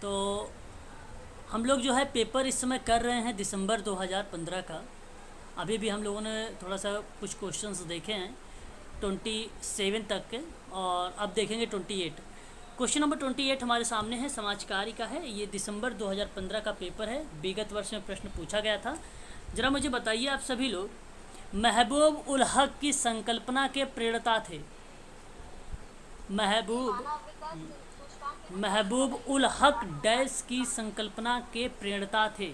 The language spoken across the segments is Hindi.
तो हम लोग जो है पेपर इस समय कर रहे हैं दिसंबर 2015 का। अभी भी हम लोगों ने थोड़ा सा कुछ क्वेश्चंस देखे हैं 27 तक के, और अब देखेंगे 28। क्वेश्चन नंबर 28 हमारे सामने है, समाज कार्य का है। ये दिसंबर 2015 का पेपर है। विगत वर्ष में प्रश्न पूछा गया था। ज़रा मुझे बताइए आप सभी लोग, महबूब उल हक की संकल्पना के प्रेरणा थे। महबूब उल हक डैश की संकल्पना के प्रेरणा थे।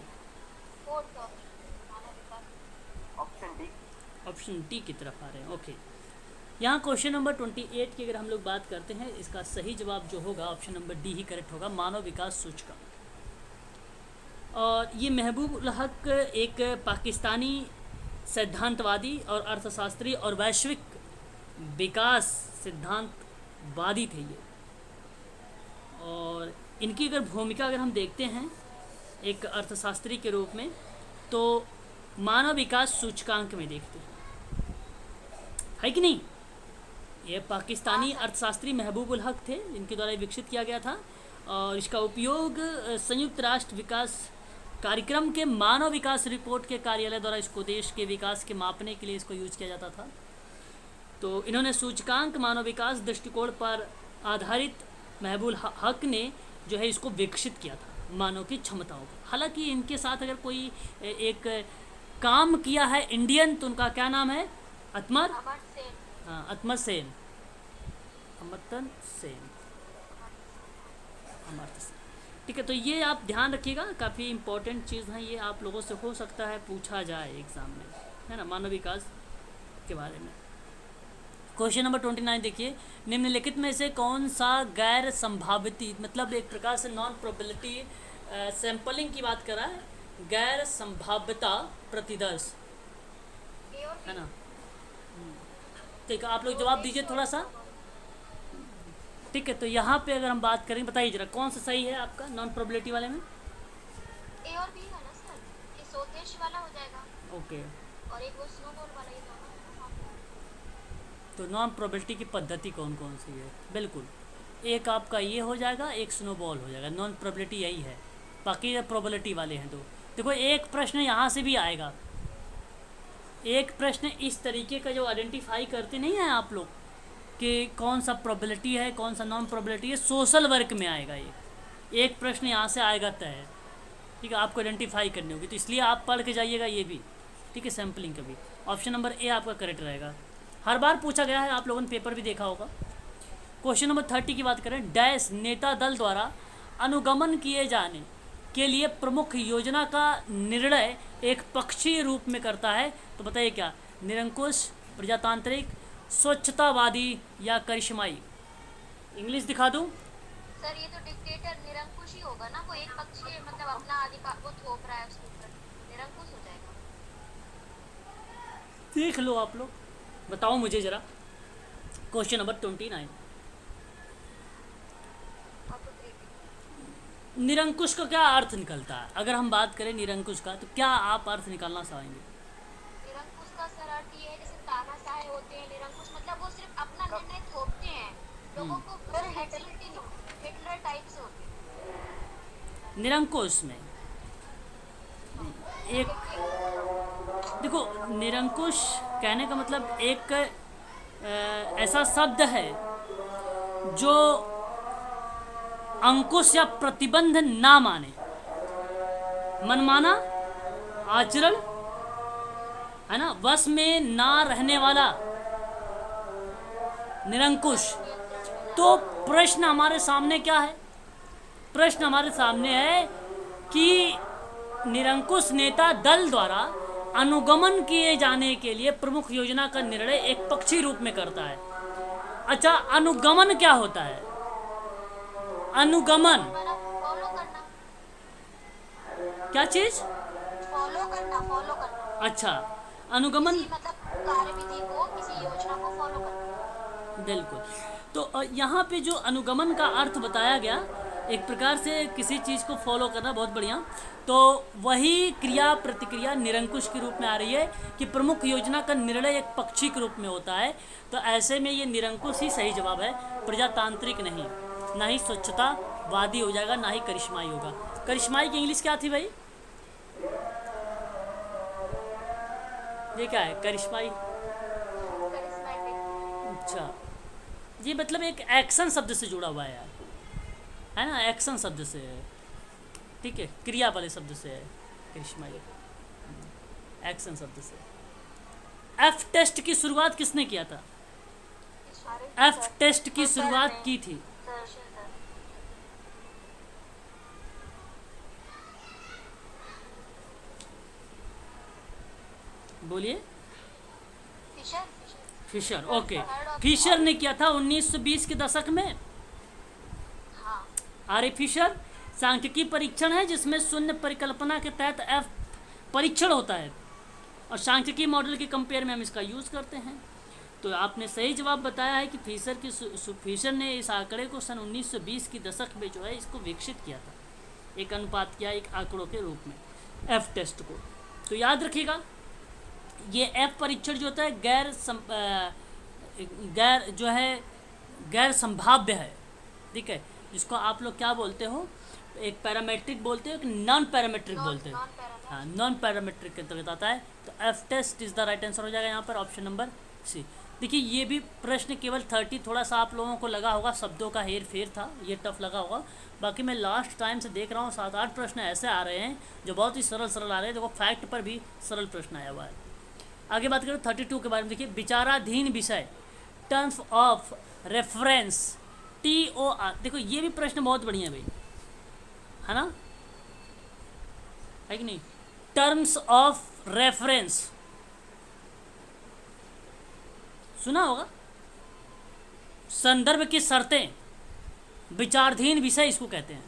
ऑप्शन डी की तरफ आ रहे हैं। ओके, यहाँ क्वेश्चन नंबर 28 की अगर हम लोग बात करते हैं, इसका सही जवाब जो होगा ऑप्शन नंबर डी ही करेक्ट होगा, मानव विकास सूचकांक। और ये महबूब उल हक एक पाकिस्तानी सिद्धांतवादी और अर्थशास्त्री और वैश्विक विकास सिद्धांतवादी थे ये। और इनकी अगर भूमिका अगर हम देखते हैं एक अर्थशास्त्री के रूप में, तो मानव विकास सूचकांक में देखते हैं, है कि नहीं। ये पाकिस्तानी अर्थशास्त्री महबूब उल हक थे, इनके द्वारा विकसित किया गया था। और इसका उपयोग संयुक्त राष्ट्र विकास कार्यक्रम के मानव विकास रिपोर्ट के कार्यालय द्वारा इसको देश के विकास के मापने के लिए इसको यूज किया जाता था। तो इन्होंने सूचकांक मानव विकास दृष्टिकोण पर आधारित महबूब हक ने जो है इसको विकसित किया था, मानव की क्षमताओं को। हालांकि इनके साथ अगर कोई एक काम किया है इंडियन, तो उनका क्या नाम है? अमर्त्य सेन। ठीक है, तो ये आप ध्यान रखिएगा, काफ़ी इंपॉर्टेंट चीज़ है ये, आप लोगों से हो सकता है पूछा जाए एग्जाम में, है ना, मानव विकास के बारे में। क्वेश्चन नंबर 29 देखिए, निम्नलिखित में से कौन सा गैर संभावित, मतलब एक प्रकार से नॉन प्रोबेबिलिटी सैंपलिंग की बात कर रहा है, गैर संभाव्यता प्रतिदर्श, है ना। ठीक है, आप लोग जवाब दीजिए थोड़ा सा। ठीक है, तो यहाँ पे अगर हम बात करें, बताइए जरा कौन सा सही है आपका नॉन प्रोबेबिलिटी वाले में? ए और बी है ना सर, ये सोतेश वाला हो जाएगा। ओके, और एक वो स्नोबॉल वाला, ये दोनों। तो नॉन प्रोबेबिलिटी की पद्धति कौन कौन सी है? बिल्कुल, एक आपका ये हो जाएगा, एक स्नोबॉल हो जाएगा। नॉन प्रोबेबिलिटी यही है, बाकी प्रोबेबिलिटी वाले हैं दो। देखो एक प्रश्न यहाँ से भी आएगा, एक प्रश्न इस तरीके का जो आइडेंटिफाई करते नहीं हैं आप लोग कि कौन सा प्रोबेबिलिटी है कौन सा नॉन प्रोबेबिलिटी है, सोशल वर्क में आएगा ये। एक प्रश्न यहाँ से आएगा तय है, ठीक है, आपको आइडेंटिफाई करनी होगी, तो इसलिए आप पढ़ के जाइएगा ये भी, ठीक है, सैम्पलिंग का भी। ऑप्शन नंबर ए आपका करेक्ट रहेगा, हर बार पूछा गया है, आप लोगों ने पेपर भी देखा होगा। क्वेश्चन नंबर 30 की बात करें, डैश नेता दल द्वारा अनुगमन किए जाने के लिए प्रमुख योजना का निर्णय एक पक्षीय रूप में करता है, तो बताइए क्या? निरंकुश, प्रजातांत्रिक, स्वच्छतावादी या करिश्माई? इंग्लिश दिखा दूं? सर ये तो डिक्टेटर निरंकुश ही होगा ना, कोई एक पक्षीय, मतलब अपना अधिकार को थोप रहा है उसके ऊपर, निरंकुश हो जाएगा। देख लो आप लोग, बताओ मुझे जरा। क्वेश्चन नंबर 29, निरंकुश का क्या अर्थ निकलता है? अगर हम बात करें निरंकुश का, तो क्या आप अर्थ निकालना चाहेंगे? निरंकुश का सर अर्थ ये है, जैसे तानाशाह होते हैं, निरंकुश मतलब वो सिर्फ अपना निर्णय थोपते हैं लोगों को, हिटलर टाइप से होते हैं निरंकुश में। एक देखो, निरंकुश कहने का मतलब एक ऐसा शब्द है जो अंकुश या प्रतिबंध ना माने, मनमाना आचरण, है ना, वश में ना रहने वाला निरंकुश। तो प्रश्न हमारे सामने क्या है? प्रश्न हमारे सामने है कि निरंकुश नेता दल द्वारा अनुगमन किए जाने के लिए प्रमुख योजना का निर्णय एक पक्षी रूप में करता है। अच्छा, अनुगमन क्या होता है? अनुगमन फॉलो करना, क्या चीज? फॉलो करना। अच्छा, अनुगमन मतलब कार्यविधि को, किसी योजना को फॉलो करना। बिल्कुल। तो यहाँ पे जो अनुगमन का अर्थ बताया गया, एक प्रकार से किसी चीज़ को फॉलो करना, बहुत बढ़िया। तो वही क्रिया प्रतिक्रिया निरंकुश के रूप में आ रही है कि प्रमुख योजना का निर्णय एक पक्षी के रूप में होता है। तो ऐसे में ये निरंकुश ही सही जवाब है, प्रजातांत्रिक नहीं। ना ही स्वच्छतावादी हो जाएगा, ना ही करिश्माई होगा। करिश्माई की इंग्लिश क्या थी भाई? ये क्या है करिश्माई? करिश्मेटिक। अच्छा, ये मतलब एक एक्शन शब्द से जुड़ा हुआ है यार, है ना, एक्शन शब्द से है, ठीक है, क्रिया वाले शब्द से है करिश्माई, एक्शन शब्द से। एफ टेस्ट की शुरुआत किसने किया था? एफ टेस्ट की शुरुआत की थी, बोलिए। फिशर। फिशर, ओके, फिशर ने किया था 1920 के दशक में। हाँ। आर फिशर सांख्यिकी परीक्षण है जिसमें शून्य परिकल्पना के तहत एफ परीक्षण होता है, और सांख्यिकी मॉडल के कंपेयर में हम इसका यूज़ करते हैं। तो आपने सही जवाब बताया है कि फिशर ने इस आंकड़े को सन 1920 की दशक में जो है इसको विकसित किया था, एक अनुपात किया एक आंकड़ों के रूप में, एफ टेस्ट को। तो याद रखिएगा, ये एफ परीक्षण जो होता है गैर जो है गैर संभाव्य है, ठीक है, जिसको आप लोग क्या बोलते हो, एक पैरामेट्रिक बोलते हो, एक नॉन पैरामेट्रिक बोलते हो। हाँ, नॉन पैरामेट्रिक के अंतर्गत आता है। तो F test is the right answer हो जाएगा यहाँ पर, ऑप्शन नंबर सी। देखिए ये भी प्रश्न केवल 30 थोड़ा सा आप लोगों को लगा होगा शब्दों का हेर फेर था, ये टफ लगा होगा। बाकी मैं लास्ट टाइम से देख रहा हूँ 7-8 प्रश्न ऐसे आ रहे हैं जो बहुत ही सरल सरल आ रहे हैं। देखो फैक्ट पर भी सरल प्रश्न आया हुआ है। आगे बात करें 32 के बारे में। देखिए विचाराधीन विषय, टर्म्स ऑफ रेफरेंस, TOR। देखो ये भी प्रश्न बहुत बढ़िया भाई, है ना, है कि नहीं? टर्म्स ऑफ रेफरेंस सुना होगा, संदर्भ की शर्तें, विचाराधीन विषय इसको कहते हैं।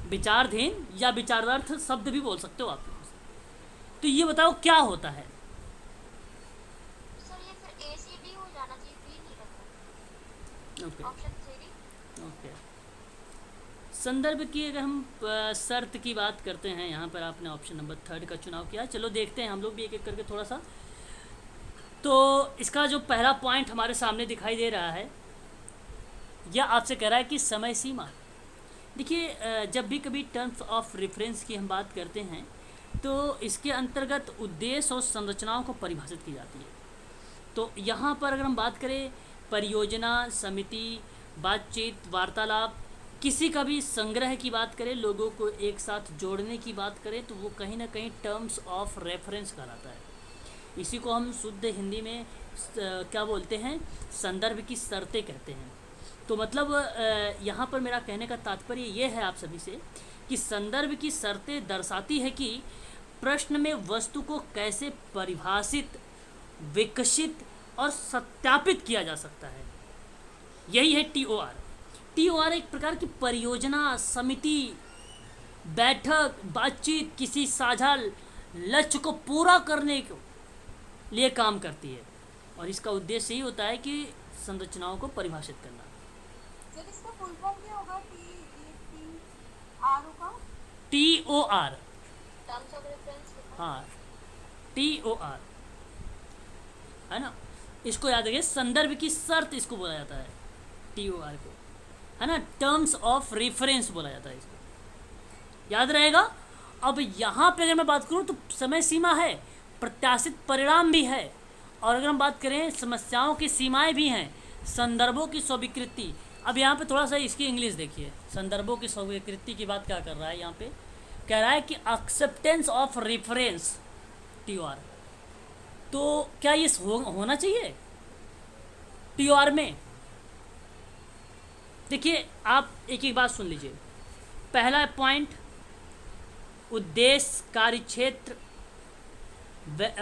विचाराधीन या विचारार्थ शब्द भी बोल सकते हो आप। तो ये बताओ क्या होता है? सर ये फिर ACD हो जाना चाहिए, बी नहीं रखना। Okay option 3। ओके। संदर्भ की अगर हम शर्त की बात करते हैं, यहाँ पर आपने ऑप्शन नंबर 3 का चुनाव किया। चलो देखते हैं हम लोग भी एक एक करके थोड़ा सा। तो इसका जो पहला पॉइंट हमारे सामने दिखाई दे रहा है, यह आपसे कह रहा है कि समय सीमा। देखिए जब भी कभी टर्म्स ऑफ रेफरेंस की हम बात करते हैं तो इसके अंतर्गत उद्देश्य और संरचनाओं को परिभाषित की जाती है। तो यहाँ पर अगर हम बात करें परियोजना, समिति, बातचीत, वार्तालाप, किसी का भी संग्रह की बात करें, लोगों को एक साथ जोड़ने की बात करें, तो वो कहीं ना कहीं टर्म्स ऑफ रेफरेंस कहलाता है। इसी को हम शुद्ध हिंदी में क्या बोलते हैं, संदर्भ की शर्तें कहते हैं। तो मतलब यहाँ पर मेरा कहने का तात्पर्य ये है आप सभी से कि संदर्भ की शर्तें दर्शाती है कि प्रश्न में वस्तु को कैसे परिभाषित, विकसित और सत्यापित किया जा सकता है। यही है TOR। TOR एक प्रकार की परियोजना, समिति, बैठक, बातचीत किसी साझा लक्ष्य को पूरा करने के लिए काम करती है, और इसका उद्देश्य यही होता है कि संरचनाओं को परिभाषित करना। सर इसका फुल फॉर्म क्या होगा? TOR का TOR, टर्म्स ऑफ रेफरेंस। हाँ TOR है ना, इसको याद रखिए, संदर्भ की शर्त इसको बोला जाता है, TOR को, है ना, टर्म्स ऑफ रेफरेंस बोला जाता है इसको, याद रहेगा। अब यहाँ पे अगर मैं बात करूँ तो समय सीमा है, प्रत्याशित परिणाम भी है, और अगर हम बात करें समस्याओं की सीमाएं भी हैं, संदर्भों की स्वीकृति। अब यहाँ पे थोड़ा सा इसकी इंग्लिश देखिए, संदर्भों की स्वीकृति की बात क्या कर रहा है यहाँ पे, कह रहा है कि एक्सेप्टेंस ऑफ रेफरेंस, TOR। तो क्या ये होना चाहिए TOR में? देखिए आप एक एक बात सुन लीजिए। पहला पॉइंट, उद्देश्य, कार्यक्षेत्र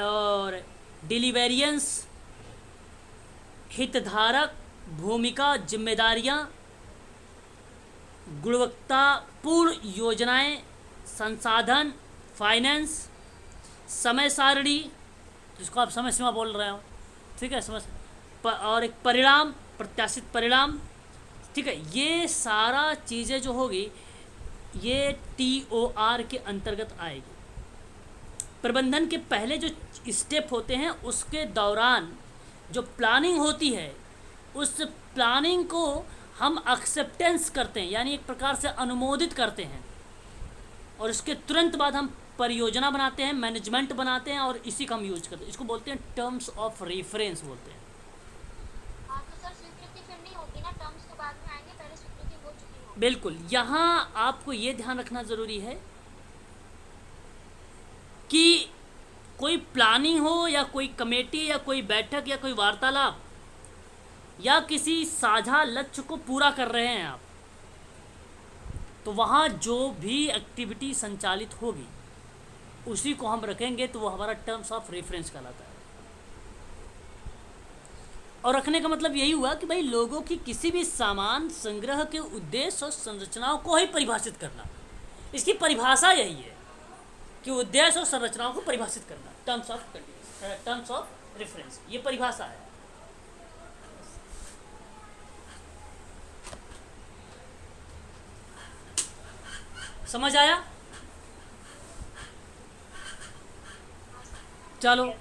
और डिलीवेरियंस, हितधारक, भूमिका, जिम्मेदारियां, गुणवत्तापूर्ण योजनाएं, संसाधन, फाइनेंस, समय सारणी जिसको आप समय सीमा बोल रहे हो, ठीक है, और एक परिणाम, प्रत्याशित परिणाम, ठीक है। ये सारा चीज़ें जो होगी ये TOR के अंतर्गत आएगी। प्रबंधन के पहले जो स्टेप होते हैं उसके दौरान जो प्लानिंग होती है उस प्लानिंग को हम एक्सेप्टेंस करते हैं, यानी एक प्रकार से अनुमोदित करते हैं, और इसके तुरंत बाद हम परियोजना बनाते हैं, मैनेजमेंट बनाते हैं, और इसी का हम यूज करते हैं। इसको बोलते हैं टर्म्स ऑफ रेफरेंस बोलते हैं। हाँ तो सर स्वीकृति फिर नहीं होगी ना, टर्म्स तो बाद में आएंगे, पहले स्वीकृति हो चुकी होगी। बिल्कुल, यहाँ आपको ये ध्यान रखना ज़रूरी है कि कोई प्लानिंग हो या कोई कमेटी या कोई बैठक या कोई वार्तालाप या किसी साझा लक्ष्य को पूरा कर रहे हैं आप, तो वहाँ जो भी एक्टिविटी संचालित होगी उसी को हम रखेंगे, तो वो हमारा टर्म्स ऑफ रेफरेंस कहलाता है। और रखने का मतलब यही हुआ कि भाई लोगों की किसी भी सामान संग्रह के उद्देश्य और संरचनाओं को ही परिभाषित करना। इसकी परिभाषा यही है कि उद्देश्य और संरचनाओं को परिभाषित करना, टर्म्स ऑफ रेफरेंस, ये परिभाषा है। समझ आया? चलो,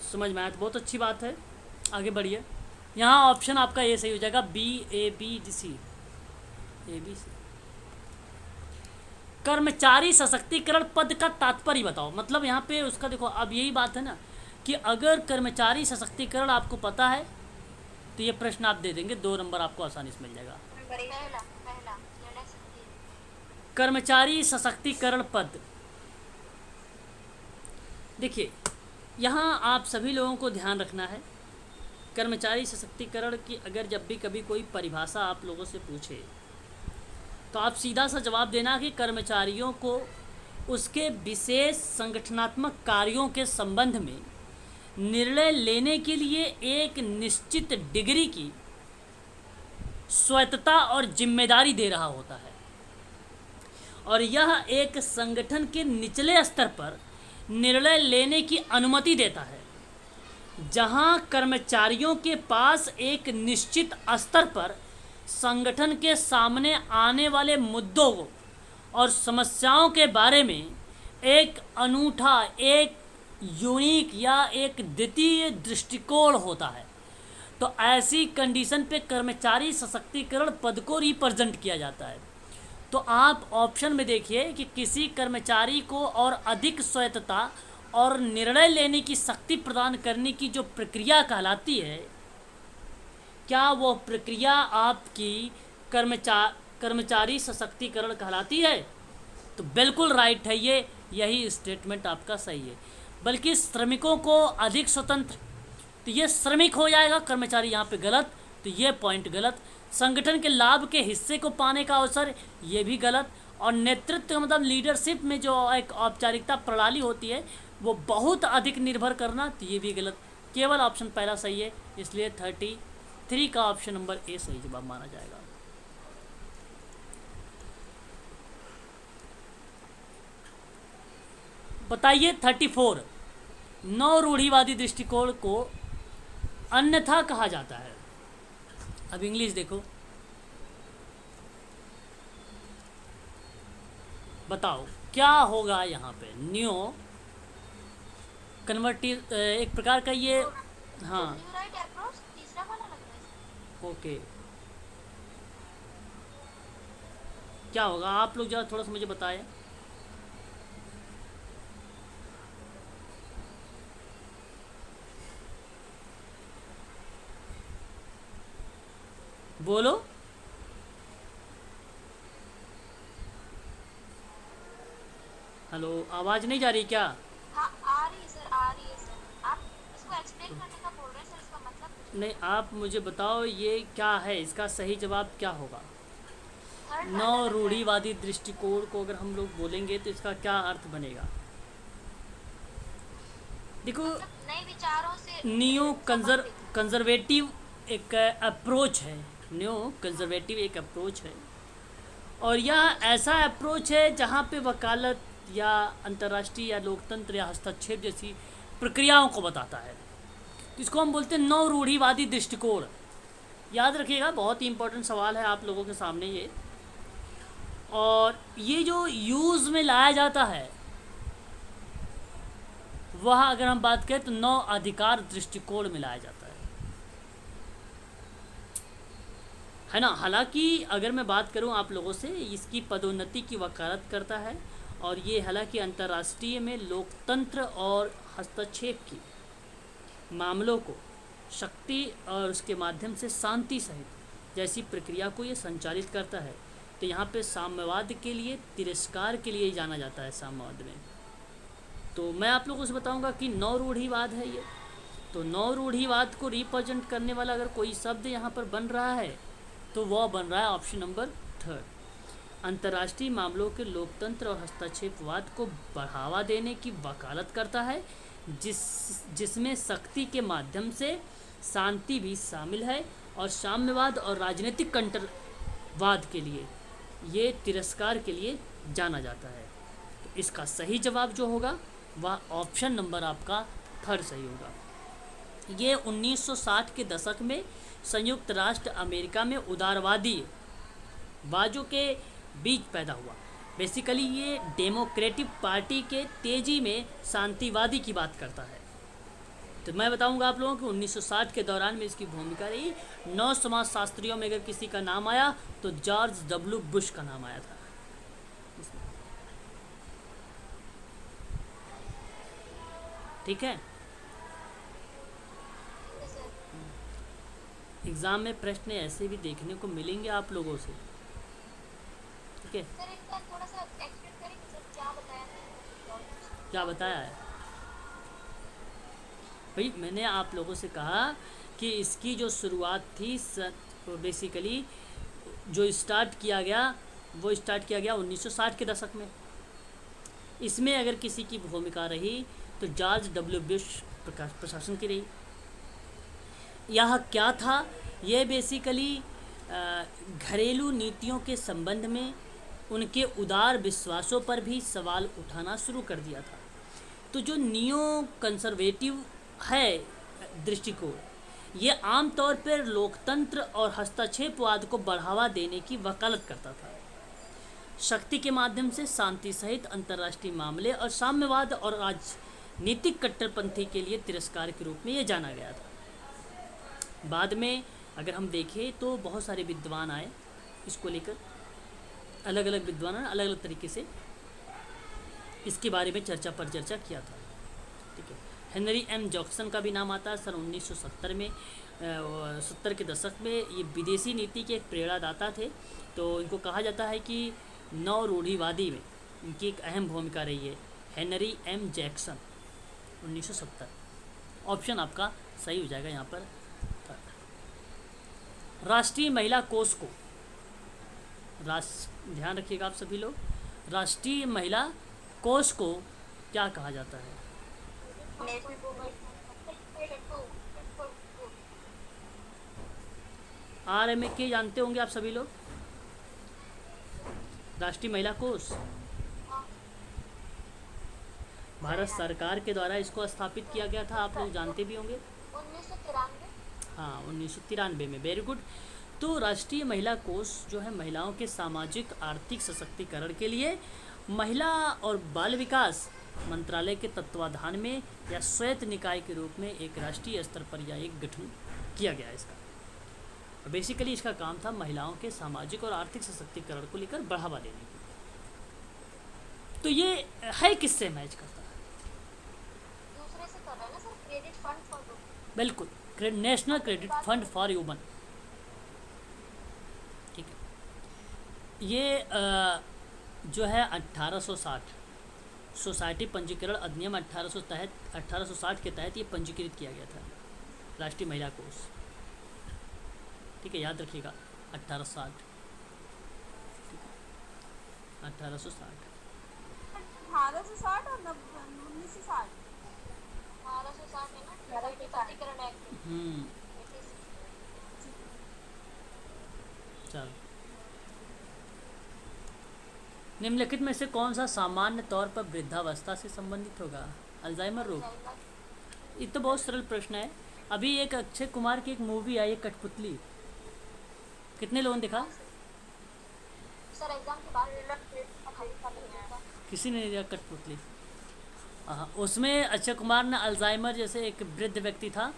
समझ में आया तो बहुत अच्छी बात है, आगे बढ़िए। यहाँ ऑप्शन आपका ये सही हो जाएगा, BABC। कर्मचारी सशक्तिकरण पद का तात्पर्य बताओ। मतलब यहाँ पे उसका देखो, अब यही बात है ना कि अगर कर्मचारी सशक्तिकरण आपको पता है तो ये प्रश्न आप दे देंगे, 2 नंबर आपको आसानी से मिल जाएगा। पहला पहला निर्णय शक्ति। कर्मचारी सशक्तिकरण पद, देखिए यहाँ आप सभी लोगों को ध्यान रखना है, कर्मचारी सशक्तिकरण की अगर जब भी कभी कोई परिभाषा आप लोगों से पूछे तो आप सीधा सा जवाब देना कि कर्मचारियों को उसके विशेष संगठनात्मक कार्यों के संबंध में निर्णय लेने के लिए एक निश्चित डिग्री की स्वायत्तता और जिम्मेदारी दे रहा होता है, और यह एक संगठन के निचले स्तर पर निर्णय लेने की अनुमति देता है, जहां कर्मचारियों के पास एक निश्चित स्तर पर संगठन के सामने आने वाले मुद्दों और समस्याओं के बारे में एक अनूठा, एक यूनिक या एक द्वितीय दृष्टिकोण होता है। तो ऐसी कंडीशन पे कर्मचारी सशक्तिकरण पद को रिप्रेजेंट किया जाता है। तो आप ऑप्शन में देखिए कि किसी कर्मचारी को और अधिक स्वायत्तता और निर्णय लेने की शक्ति प्रदान करने की जो प्रक्रिया कहलाती है, क्या वो प्रक्रिया आपकी कर्मचारी सशक्तिकरण कहलाती है? तो बिल्कुल राइट है, ये यही स्टेटमेंट आपका सही है। बल्कि श्रमिकों को अधिक स्वतंत्र, तो ये श्रमिक हो जाएगा, कर्मचारी यहाँ पे गलत, तो ये पॉइंट गलत। संगठन के लाभ के हिस्से को पाने का अवसर, ये भी गलत। और नेतृत्व मतलब लीडरशिप में जो एक औपचारिकता प्रणाली होती है वो बहुत अधिक निर्भर करना, तो ये भी गलत। केवल ऑप्शन पहला सही है, इसलिए 33 का ऑप्शन नंबर ए सही जवाब माना जाएगा। बताइए 34, नव रूढ़िवादी दृष्टिकोण को अन्यथा कहा जाता है। अब इंग्लिश देखो, बताओ क्या होगा यहाँ पे। न्यू कन्वर्टिव एक प्रकार का ये, हाँ न्यू राइट अप्रोच तीसरा वाला लग रहा है। ओके, क्या होगा आप लोग जरा थोड़ा सा मुझे बताएं। बोलो। हेलो, आवाज़ नहीं जा रही क्या? हाँ आ रही है सर, आ रही है सर। आप इसको एक्सप्लेन करने का बोल रहे हैं सर, इसका मतलब नहीं, आप मुझे बताओ ये क्या है, इसका सही जवाब क्या होगा। थर्ड नव रूढ़िवादी दृष्टिकोण को अगर हम लोग बोलेंगे तो इसका क्या अर्थ बनेगा। देखो, नए विचारों से न्यू कंजर्वेटिव एक अप्रोच है, न्यू कंजर्वेटिव एक अप्रोच है, और यह ऐसा अप्रोच है जहाँ पे वकालत या अंतर्राष्ट्रीय या लोकतंत्र या हस्तक्षेप जैसी प्रक्रियाओं को बताता है। इसको हम बोलते हैं नव रूढ़िवादी दृष्टिकोण। याद रखिएगा, बहुत ही इंपॉर्टेंट सवाल है आप लोगों के सामने ये। और ये जो यूज़ में लाया जाता है वह अगर हम बात करें तो नव अधिकार दृष्टिकोण में लाया जाता है। है ना। हालांकि अगर मैं बात करूं आप लोगों से, इसकी पदोन्नति की वकालत करता है, और ये हालांकि अंतर्राष्ट्रीय में लोकतंत्र और हस्तक्षेप की मामलों को शक्ति और उसके माध्यम से शांति सहित जैसी प्रक्रिया को ये संचालित करता है। तो यहाँ पे साम्यवाद के लिए, तिरस्कार के लिए जाना जाता है साम्यवाद में। तो मैं आप लोगों से बताऊंगा कि नौ रूढ़िवाद है ये। तो नौ रूढ़िवाद को रिप्रेजेंट करने वाला अगर कोई शब्द यहाँ पर बन रहा है तो वह बन रहा है ऑप्शन नंबर 3। अंतर्राष्ट्रीय मामलों के लोकतंत्र और हस्तक्षेपवाद को बढ़ावा देने की वकालत करता है, जिसमें शक्ति के माध्यम से शांति भी शामिल है, और साम्यवाद और राजनीतिक कंटरवाद के लिए ये तिरस्कार के लिए जाना जाता है। तो इसका सही जवाब जो होगा वह ऑप्शन नंबर आपका 3 सही होगा। ये 1960 के दशक में संयुक्त राष्ट्र अमेरिका में उदारवादी बाजों के बीच पैदा हुआ। बेसिकली ये डेमोक्रेटिक पार्टी के तेजी में शांतिवादी की बात करता है। तो मैं बताऊंगा आप लोगों को 1960 के दौरान में इसकी भूमिका रही। 9 समाजशास्त्रियों में अगर किसी का नाम आया तो जॉर्ज डब्ल्यू बुश का नाम आया था। ठीक है। एग्ज़ाम में प्रश्न ऐसे भी देखने को मिलेंगे आप लोगों से। ठीक है। सर इसका थोड़ा सा एक्सप्लेन करेंगे सर, क्या बताया था? क्या बताया है भाई? मैंने आप लोगों से कहा कि इसकी जो शुरुआत थी बेसिकली जो स्टार्ट किया गया वो स्टार्ट किया गया 1960 के दशक में। इसमें अगर किसी की भूमिका रही तो जॉर्ज डब्ल्यू बुश प्रशासन की रही। यह क्या था? ये बेसिकली घरेलू नीतियों के संबंध में उनके उदार विश्वासों पर भी सवाल उठाना शुरू कर दिया था। तो जो नियो कंजर्वेटिव है दृष्टिकोण, ये आमतौर पर लोकतंत्र और हस्तक्षेपवाद को बढ़ावा देने की वकालत करता था। शक्ति के माध्यम से शांति सहित अंतर्राष्ट्रीय मामले और साम्यवाद और राजनीतिक कट्टरपंथी के लिए तिरस्कार के रूप में ये जाना गया था। बाद में अगर हम देखें तो बहुत सारे विद्वान आए इसको लेकर, अलग अलग विद्वानों ने अलग अलग तरीके से इसके बारे में चर्चा किया था। ठीक है। हेनरी एम जैक्सन का भी नाम आता है। सन 1970 में 70 के दशक में ये विदेशी नीति के एक प्रेरणादाता थे। तो इनको कहा जाता है कि नौ रूढ़िवादी में इनकी एक अहम भूमिका रही है। हेनरी एम जैक्सन 1970 ऑप्शन आपका सही हो जाएगा यहाँ पर। राष्ट्रीय महिला कोष को ध्यान रखिएगा आप सभी लोग, राष्ट्रीय महिला कोष को क्या कहा जाता है? RMK जानते होंगे आप सभी लोग, राष्ट्रीय महिला कोष। भारत सरकार के द्वारा इसको स्थापित किया गया था, आप लोग जानते भी होंगे। 1993। हाँ, 1993 में। Very good. तो राष्ट्रीय महिला कोष जो है महिलाओं के सामाजिक आर्थिक सशक्तिकरण के लिए महिला और बाल विकास मंत्रालय के तत्वाधान में या स्वायत्त निकाय के रूप में एक राष्ट्रीय स्तर पर यह एक गठन किया गया इसका। बेसिकली इसका काम था महिलाओं के सामाजिक और आर्थिक सशक्तिकरण को लेकर बढ़ावा देने की। तो ये है किससे मैच करता है? दूसरे से कर रहा है ना sir, credit fund for women. बिल्कुल, national credit fund for women. ठीक है। ये जो है 1860 सोसाइटी पंजीकरण अधिनियम 1860 के तहत ये पंजीकृत किया गया था, राष्ट्रीय महिला कोष। ठीक है, याद रखिएगा 1860। 1860 1860 और 1960। 1860 है ना, पंजीकरण एक्ट। चलो, निम्नलिखित में से कौन सा सामान्य तौर पर वृद्धावस्था से संबंधित होगा? अल्जाइमर रोग। ये तो बहुत सरल प्रश्न है। अभी एक अक्षय कुमार की एक मूवी आई है कठपुतली, कितने लोगों ने देखा? सर एग्जाम के बाद किसी ने नहीं देखा कठपुतली? हाँ, उसमें अक्षय कुमार ने अल्जाइमर जैसे एक वृद्ध व्यक्ति था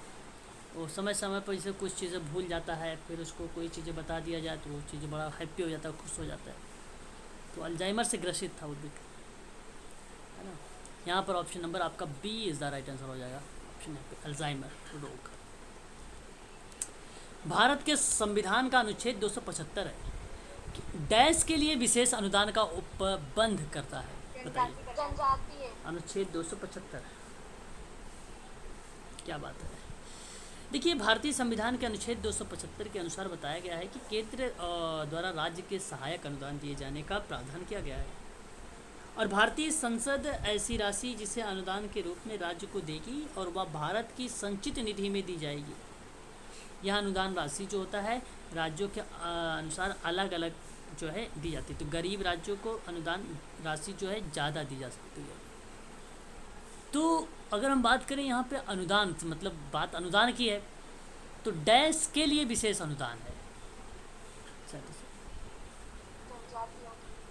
वो समय समय पर जैसे कुछ चीज़ें भूल जाता है, फिर उसको कोई चीज़ें बता दिया जाए तो वो चीज़ें बड़ा हैप्पी हो जाता है, खुश हो जाता है। तो अल्जाइमर से ग्रसित था उद्भिद, है ना। यहाँ पर ऑप्शन नंबर आपका B is the right answer हो जाएगा। ऑप्शन यहाँ पे अल्जाइमर रोग। भारत के संविधान का अनुच्छेद 275 है कि डैश के लिए विशेष अनुदान का उपबंध करता है, बताइए। जनजातीय। अनुच्छेद 275, क्या बात है। देखिए, भारतीय संविधान के अनुच्छेद 275 के अनुसार बताया गया है कि केंद्र द्वारा राज्य के सहायक अनुदान दिए जाने का प्रावधान किया गया है, और भारतीय संसद ऐसी राशि जिसे अनुदान के रूप में राज्य को देगी और वह भारत की संचित निधि में दी जाएगी। यह अनुदान राशि जो होता है राज्यों के अनुसार अलग अलग जो है दी जाती है। तो गरीब राज्यों को अनुदान राशि जो है ज़्यादा दी जा सकती है। तो अगर हम बात करें यहाँ पे अनुदान, मतलब बात अनुदान की है, तो डैश के लिए विशेष अनुदान है।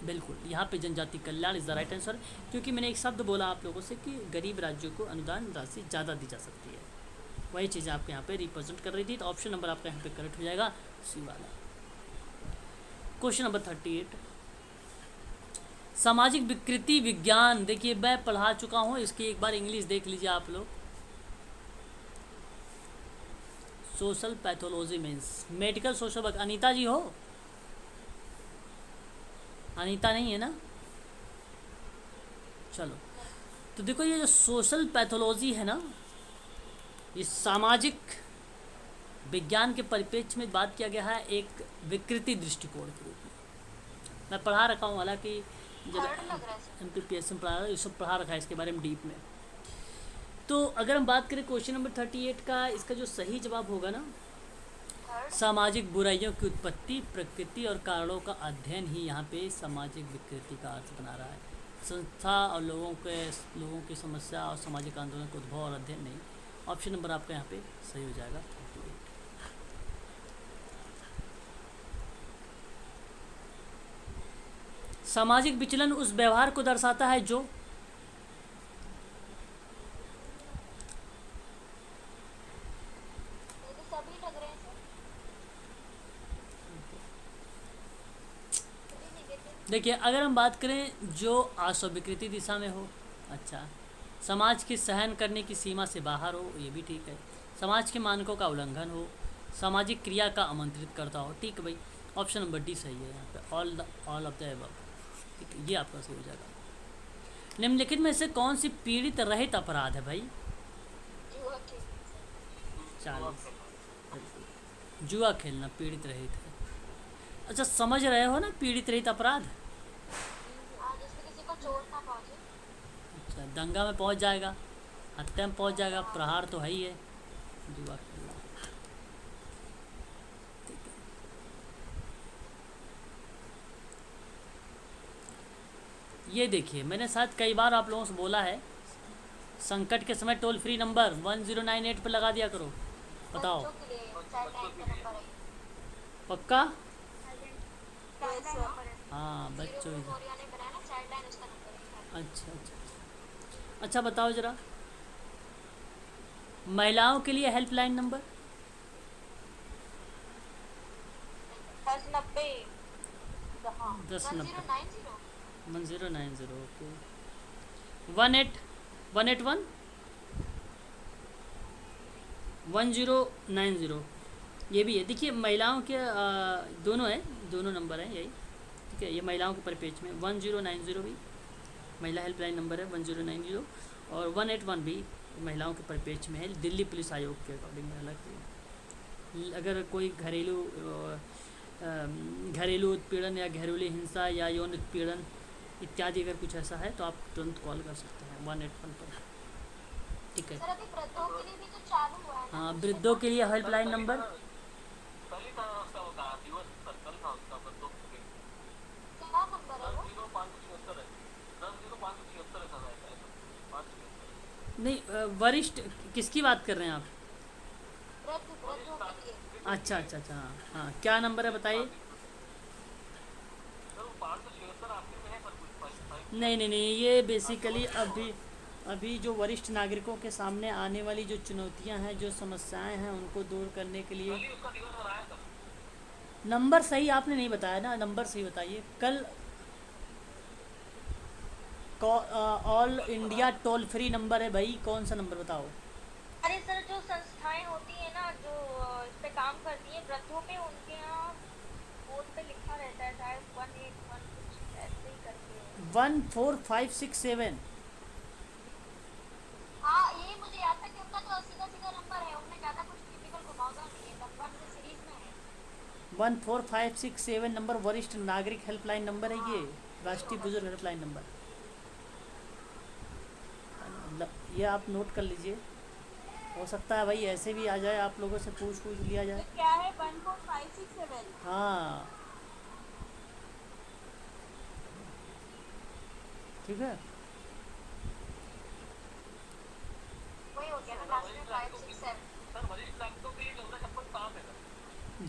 बिल्कुल, यहाँ पे जनजाति कल्याण इज द राइट आंसर, क्योंकि मैंने एक शब्द बोला आप लोगों से कि गरीब राज्यों को अनुदान राशि ज़्यादा दी जा सकती है, वही चीज़ आपके यहाँ पे रिप्रेजेंट कर रही थी। तो ऑप्शन नंबर आपका यहाँ पे करेक्ट हो जाएगा, सी वाला। क्वेश्चन नंबर 38, सामाजिक विकृति विज्ञान। देखिए, मैं पढ़ा चुका हूँ, इसकी एक बार इंग्लिश देख लीजिए आप लोग। Social pathology means medical social work. Anita ji हो? अनीता नहीं है ना? चलो, तो देखो ये जो सोशल पैथोलॉजी है ना, ये सामाजिक विज्ञान के परिप्रेक्ष्य में बात किया गया है एक विकृति दृष्टिकोण के रूप में। मैं पढ़ा रखा हूँ, हालांकि जब MPPS में पढ़ा, ये सब पढ़ा रखा है इसके बारे में डीप में। तो अगर हम बात करें क्वेश्चन नंबर 38 का, इसका जो सही जवाब होगा ना, सामाजिक बुराइयों की उत्पत्ति, प्रकृति और कारणों का अध्ययन ही यहाँ पे सामाजिक विकृति का अर्थ बना रहा है। संस्था और लोगों की समस्या और सामाजिक आंदोलन का उद्भव और अध्ययन नहीं। ऑप्शन नंबर आपका यहाँ पे सही हो जाएगा। सामाजिक विचलन उस व्यवहार को दर्शाता है जो सभी लग रहे हैं सर। देखिए, अगर हम बात करें जो अस्वीकृति दिशा में हो, अच्छा, समाज की सहन करने की सीमा से बाहर हो, ये भी ठीक है। समाज के मानकों का उल्लंघन हो, सामाजिक क्रिया का आमंत्रित करता हो, ठीक है भाई। ऑप्शन नंबर डी सही है यहाँ पे, ऑल ऑफ द अबव, ठीक है, ये आपका सही हो जाएगा। निम्नलिखित में से कौन सी पीड़ित रहित अपराध है भाई? जुआ खेलना पीड़ित रहित है। अच्छा, समझ रहे हो ना पीड़ित रहित अपराध? जिससे किसी को चोट ना पहुंचे। अच्छा, दंगा में पहुंच जाएगा, हत्या में पहुंच जाएगा, प्रहार तो है ही है। जुआ खेलना, ठीक है। ये देखिए, मैंने शायद कई बार आप लोगों से बोला है, संकट के समय टोल फ्री नंबर 1098 पर लगा दिया करो। बताओ, बच्चों के लिए चाइल्डलाइन का नंबर है। पक्का? USA हाँ, बच्चों ही। कोरिया ने बनाया ना चाइल्डलाइन, उसका नंबर है। अच्छा अच्छा अच्छा, बताओ ज़रा, महिलाओं के लिए हेल्पलाइन नंबर? 1090। हाँ, 1090 1090। 1090, ओके। 181 1090, ये भी है। देखिए, महिलाओं के दोनों है, दोनों नंबर हैं यही, ठीक है। ये महिलाओं के परिपेक्ष में 1090 भी महिला हेल्पलाइन नंबर है 1090, और 181 भी महिलाओं के परिपेक्ष में है, दिल्ली पुलिस आयोग के अकॉर्डिंग। हालांकि अगर कोई घरेलू उत्पीड़न या घरेलू हिंसा या यौन उत्पीड़न इत्यादि अगर कुछ ऐसा है तो आप तुरंत कॉल कर सकते हैं 181 पर, ठीक है। सर अभी वृद्धों के लिए भी तो चालू हुआ है ना? हाँ, वृद्धों के लिए हेल्पलाइन नंबर क्या नंबर है वो? नहीं, वरिष्ठ किसकी बात कर रहे हैं आप? वृद्धों के लिए। अच्छा अच्छा अच्छा, हाँ हाँ, क्या नंबर है बताइए। नहीं नहीं नहीं, ये बेसिकली अभी जो वरिष्ठ नागरिकों के सामने आने वाली जो चुनौतियां हैं, जो समस्याएं हैं, उनको दूर करने के लिए नंबर सही आपने नहीं बताया ना, नंबर सही बताइए। कल all India toll free number है भाई, कौन सा नंबर बताओ। अरे सर, जो संस्थाएं होती है ना जो इस पे काम करती है वृद्धों पे, उनके यहाँ बोर्ड पे लिखा रहता है शायद 181 कुछ ऐसे ही करके है। 14567। हाँ, ये मुझे याद था कि उनका तो सीधा सीधा नंबर है, उनमें ज्यादा कुछ टिपिकल घुमावदार नहीं है, लगभग से सीरीज में है। 14567 नंबर वरिष्ठ नागरिक हेल्पलाइन नंबर है ये, राष्ट्रीय बुजुर्ग हेल्पलाइन नंबर। ये आप नोट कर लीजिए, हो सकता है भाई ऐसे भी आ जाए, आप लोगों से पूछ लिया तो जाए। क्या है 14567? हाँ ठीक है। वही हो गया ना लास्ट में 567।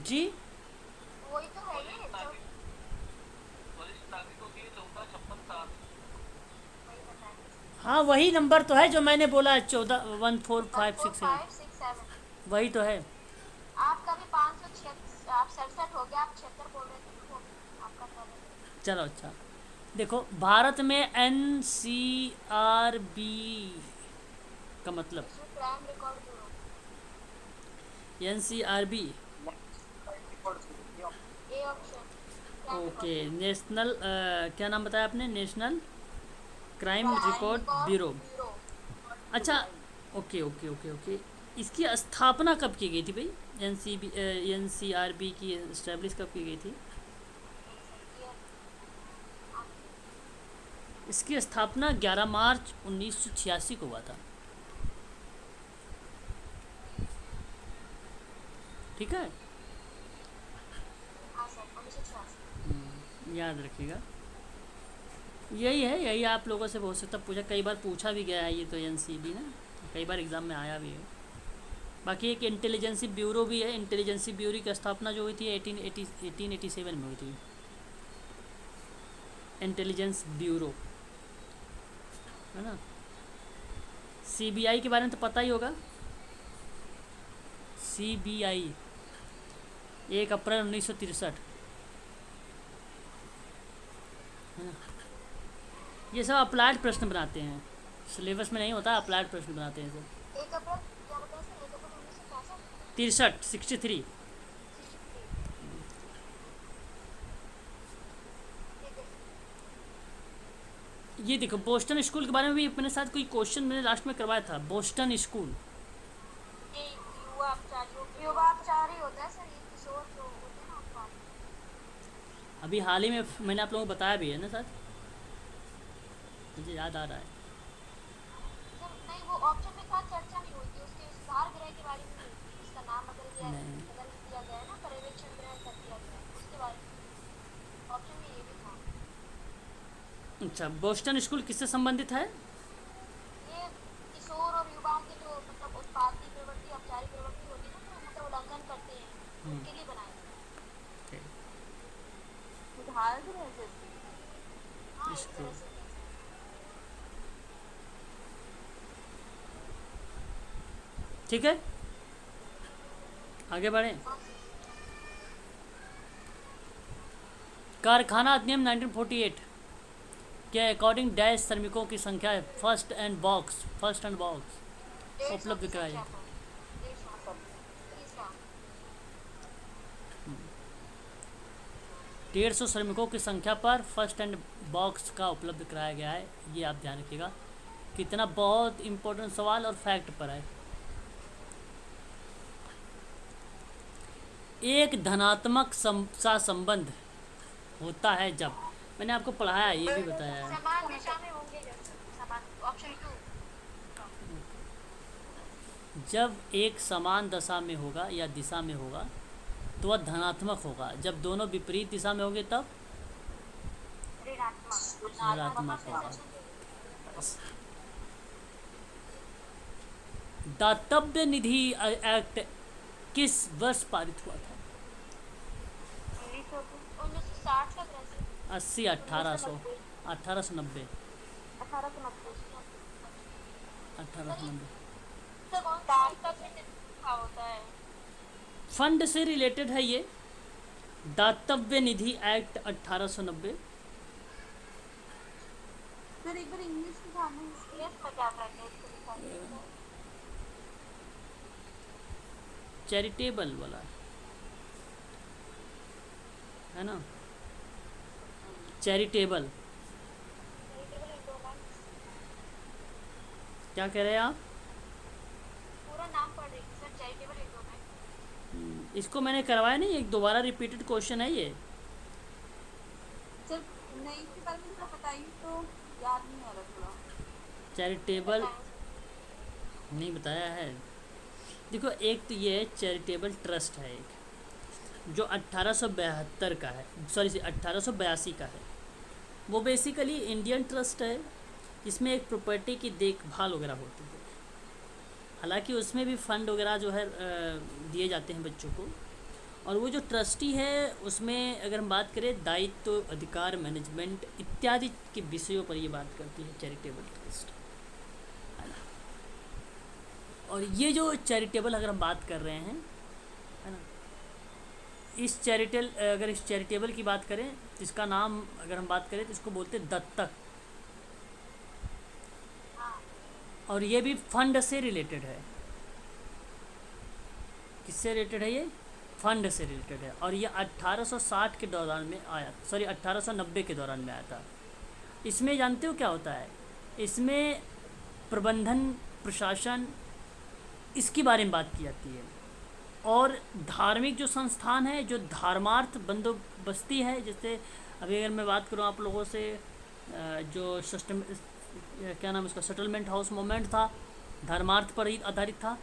जी वही तो है ये सब। वही बताया, हाँ वही नंबर तो है जो मैंने बोला है, 14 14567। 14567। वही तो है। आपका भी 566, आप 67 हो गया, आप 76 बोल रहे थे ना, वो आपका प्रॉब्लम। चलो अच्छा, देखो भारत में एन सी आर बी का मतलब, विश्व crime record bureau. N C R B, A option, crime okay, record bureau. National क्या नाम बताया आपने, national crime crime record record bureau. Bureau. अच्छा, ओके ओके ओके ओके। इसकी स्थापना कब की गई थी भाई, एन सी आर बी की इस्टेब्लिश कब की गई थी। इसकी स्थापना 11 मार्च 1986 को हुआ था, ठीक है। हाँ सर, 1986। याद रखिएगा, यही है, यही आप लोगों से बहुत सकता पूछा, कई बार पूछा भी गया है ये तो, एन सी बी ना कई बार एग्ज़ाम में आया भी है। बाकी एक इंटेलिजेंसी ब्यूरो भी है, इंटेलिजेंसी ब्यूरो की स्थापना जो हुई थी 1887 में हुई थी, इंटेलिजेंस ब्यूरो, है ना। सीबीआई के बारे में तो पता ही होगा, सीबीआई 1 अप्रैल 1963, है ना। ये सब अप्लाइड प्रश्न बनाते हैं, सिलेबस में नहीं होता, अप्लाइड प्रश्न बनाते हैं सब। 1 अप्रैल क्या बताया सर? 1 अप्रैल 1963। 63। 63। ठीक है। ये देखो बोस्टन स्कूल के बारे में भी अपने साथ कोई क्वेश्चन मैंने लास्ट में करवाया था, बोस्टन स्कूल। ये युवापचारी होता है सर, ये किशोर जो होते हैं ना आपका। अभी हाल ही में मैंने आप लोगों को बताया भी है ना सर, मुझे याद आ रहा है। सर नहीं, वो ऑप्शन में था, चर्चा नहीं हुई थी, उसके सुधार गृह के बारे में हुई थी, उसका नाम नहीं, बदल दिया गया है ना, पर्यवेक्षण गृह कर दिया गया है, उसके बारे में ऑप्शन में ये भी था। अच्छा, बोस्टन स्कूल किससे संबंधित है। ये किशोर और युवाओं के जो मतलब उत्पाती प्रवृत्ति, औपचारिक प्रवृत्ति होती है ना, जो मतलब उल्लंघन करते हैं, उनके लिए बनाए गए। ठीक, सुधार गृह जैसे, हाँ एक स्कूल, तरह से कह सकते ठीक है, आगे बढ़ें। हैं। हाँ सर। कारखाना अधिनियम 1948 के अकॉर्डिंग डैश श्रमिकों की संख्या है, फर्स्ट एंड बॉक्स 150 उपलब्ध की कराई। संख्या पर 150, 30 लाख। 150 श्रमिकों की संख्या पर फर्स्ट एंड बॉक्स का उपलब्ध कराया गया है, ये आप ध्यान रखिएगा। कितना बहुत इम्पोर्टेंट सवाल और फैक्ट पर है। एक धनात्मक सा संबंध होता है जब, मैंने आपको पढ़ाया, ये भी बताया है। समान दिशा में होंगे जब, समान, ऑप्शन 2। जब एक समान दशा में होगा या दिशा में होगा तो वह धनात्मक होगा, जब दोनों विपरीत दिशा में होंगे तब ऋणात्मक होगा। दातव्य निधि एक्ट किस वर्ष पारित हुआ था। 1960 लग रहा है 80, 1890, 1890। 1890। 1890। तो कौन दातव्य निधि क्या होता है? फंड से रिलेटेड है ये, दातव्य निधि एक्ट 1890। सर एक बार इंग्लिश में जाना है। सीएस में क्या करते हैं इसको दिखाइए तो। चैरिटेबल वाला है ना, चैरिटेबल। चैरिटेबल इंडोमेंट्स, क्या कह रहे हैं आप? पूरा नाम पढ़ रही थी सर, चैरिटेबल इंडोमेंट्स। इसको मैंने करवाया नहीं, एक दोबारा रिपीटेड क्वेश्चन है ये। सर नहीं, इसके बारे में थोड़ा बताइए तो याद नहीं आ रहा थोड़ा। चैरिटेबल नहीं बताया है। देखो, एक तो ये चैरिटेबल ट्रस्ट है एक, जो 1872 का है, सॉरी 1882 का है। वो बेसिकली इंडियन ट्रस्ट है, जिसमें एक प्रॉपर्टी की देखभाल वगैरह होती है। हालांकि उसमें भी फंड वगैरह जो है दिए जाते हैं बच्चों को। और वो जो ट्रस्टी है उसमें अगर हम बात करें दायित्व, अधिकार, मैनेजमेंट इत्यादि के विषयों पर ये बात करती है चैरिटेबल ट्रस्ट, है ना। और ये जो चैरिटेबल अगर हम बात कर रहे हैं, है ना, अगर इस चैरिटेबल की बात करें तो इसका नाम अगर हम बात करें तो इसको बोलते हैं दत्तक। और ये भी फंड से रिलेटेड है। किससे रिलेटेड है ये? फंड से रिलेटेड है। और ये 1860 के दौरान में आया, सॉरी 1890 के दौरान में आया था। इसमें जानते हो क्या होता है? इसमें प्रबंधन, प्रशासन, इसके बारे में बात की जाती है। और धार्मिक जो संस्थान है, जो धर्मार्थ बंदोबस्ती है, जैसे अभी अगर मैं बात करूँ आप लोगों से, जो सिस्टम क्या नाम इसका, सेटलमेंट हाउस मूवमेंट था, धर्मार्थ पर ही आधारित था।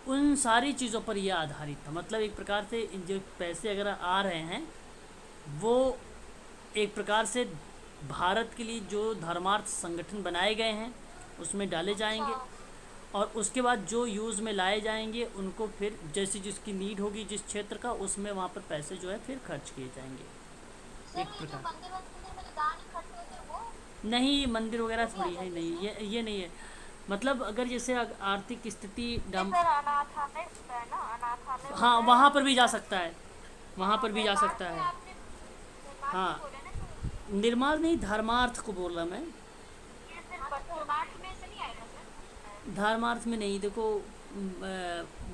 उन सारी चीज़ों पर यह आधारित था। मतलब एक प्रकार से जो पैसे अगर आ रहे हैं वो एक प्रकार से भारत के लिए जो धर्मार्थ संगठन बनाए गए हैं उसमें डाले जाएंगे। और उसके बाद जो यूज़ में लाए जाएंगे उनको फिर जैसी जिसकी नीड होगी जिस क्षेत्र का, उसमें वहाँ पर पैसे जो है फिर खर्च किए जाएंगे। सर एक ये जो प्रकार मंदिर वंदिर में जो दान इकट्ठे होते हैं वो नहीं, मंदिर वगैरह भी थोड़ी आता है, है नहीं इसमें? ये नहीं है। मतलब अगर जैसे आर्थिक स्थिति ये सर अनाथालय होता है ना, अनाथालय हाँ, होता है। वहाँ पर भी जा सकता है, वहाँ हाँ, पर भी जा निर्माण सकता में है। आपने निर्माण हाँ, में बोला ना, तो निर्माण नहीं, धर्मार्थ को बोल रहा मैं। ये सिर्फ निर्माण में से नहीं आएगा सर? धर्मार्थ में नहीं, देखो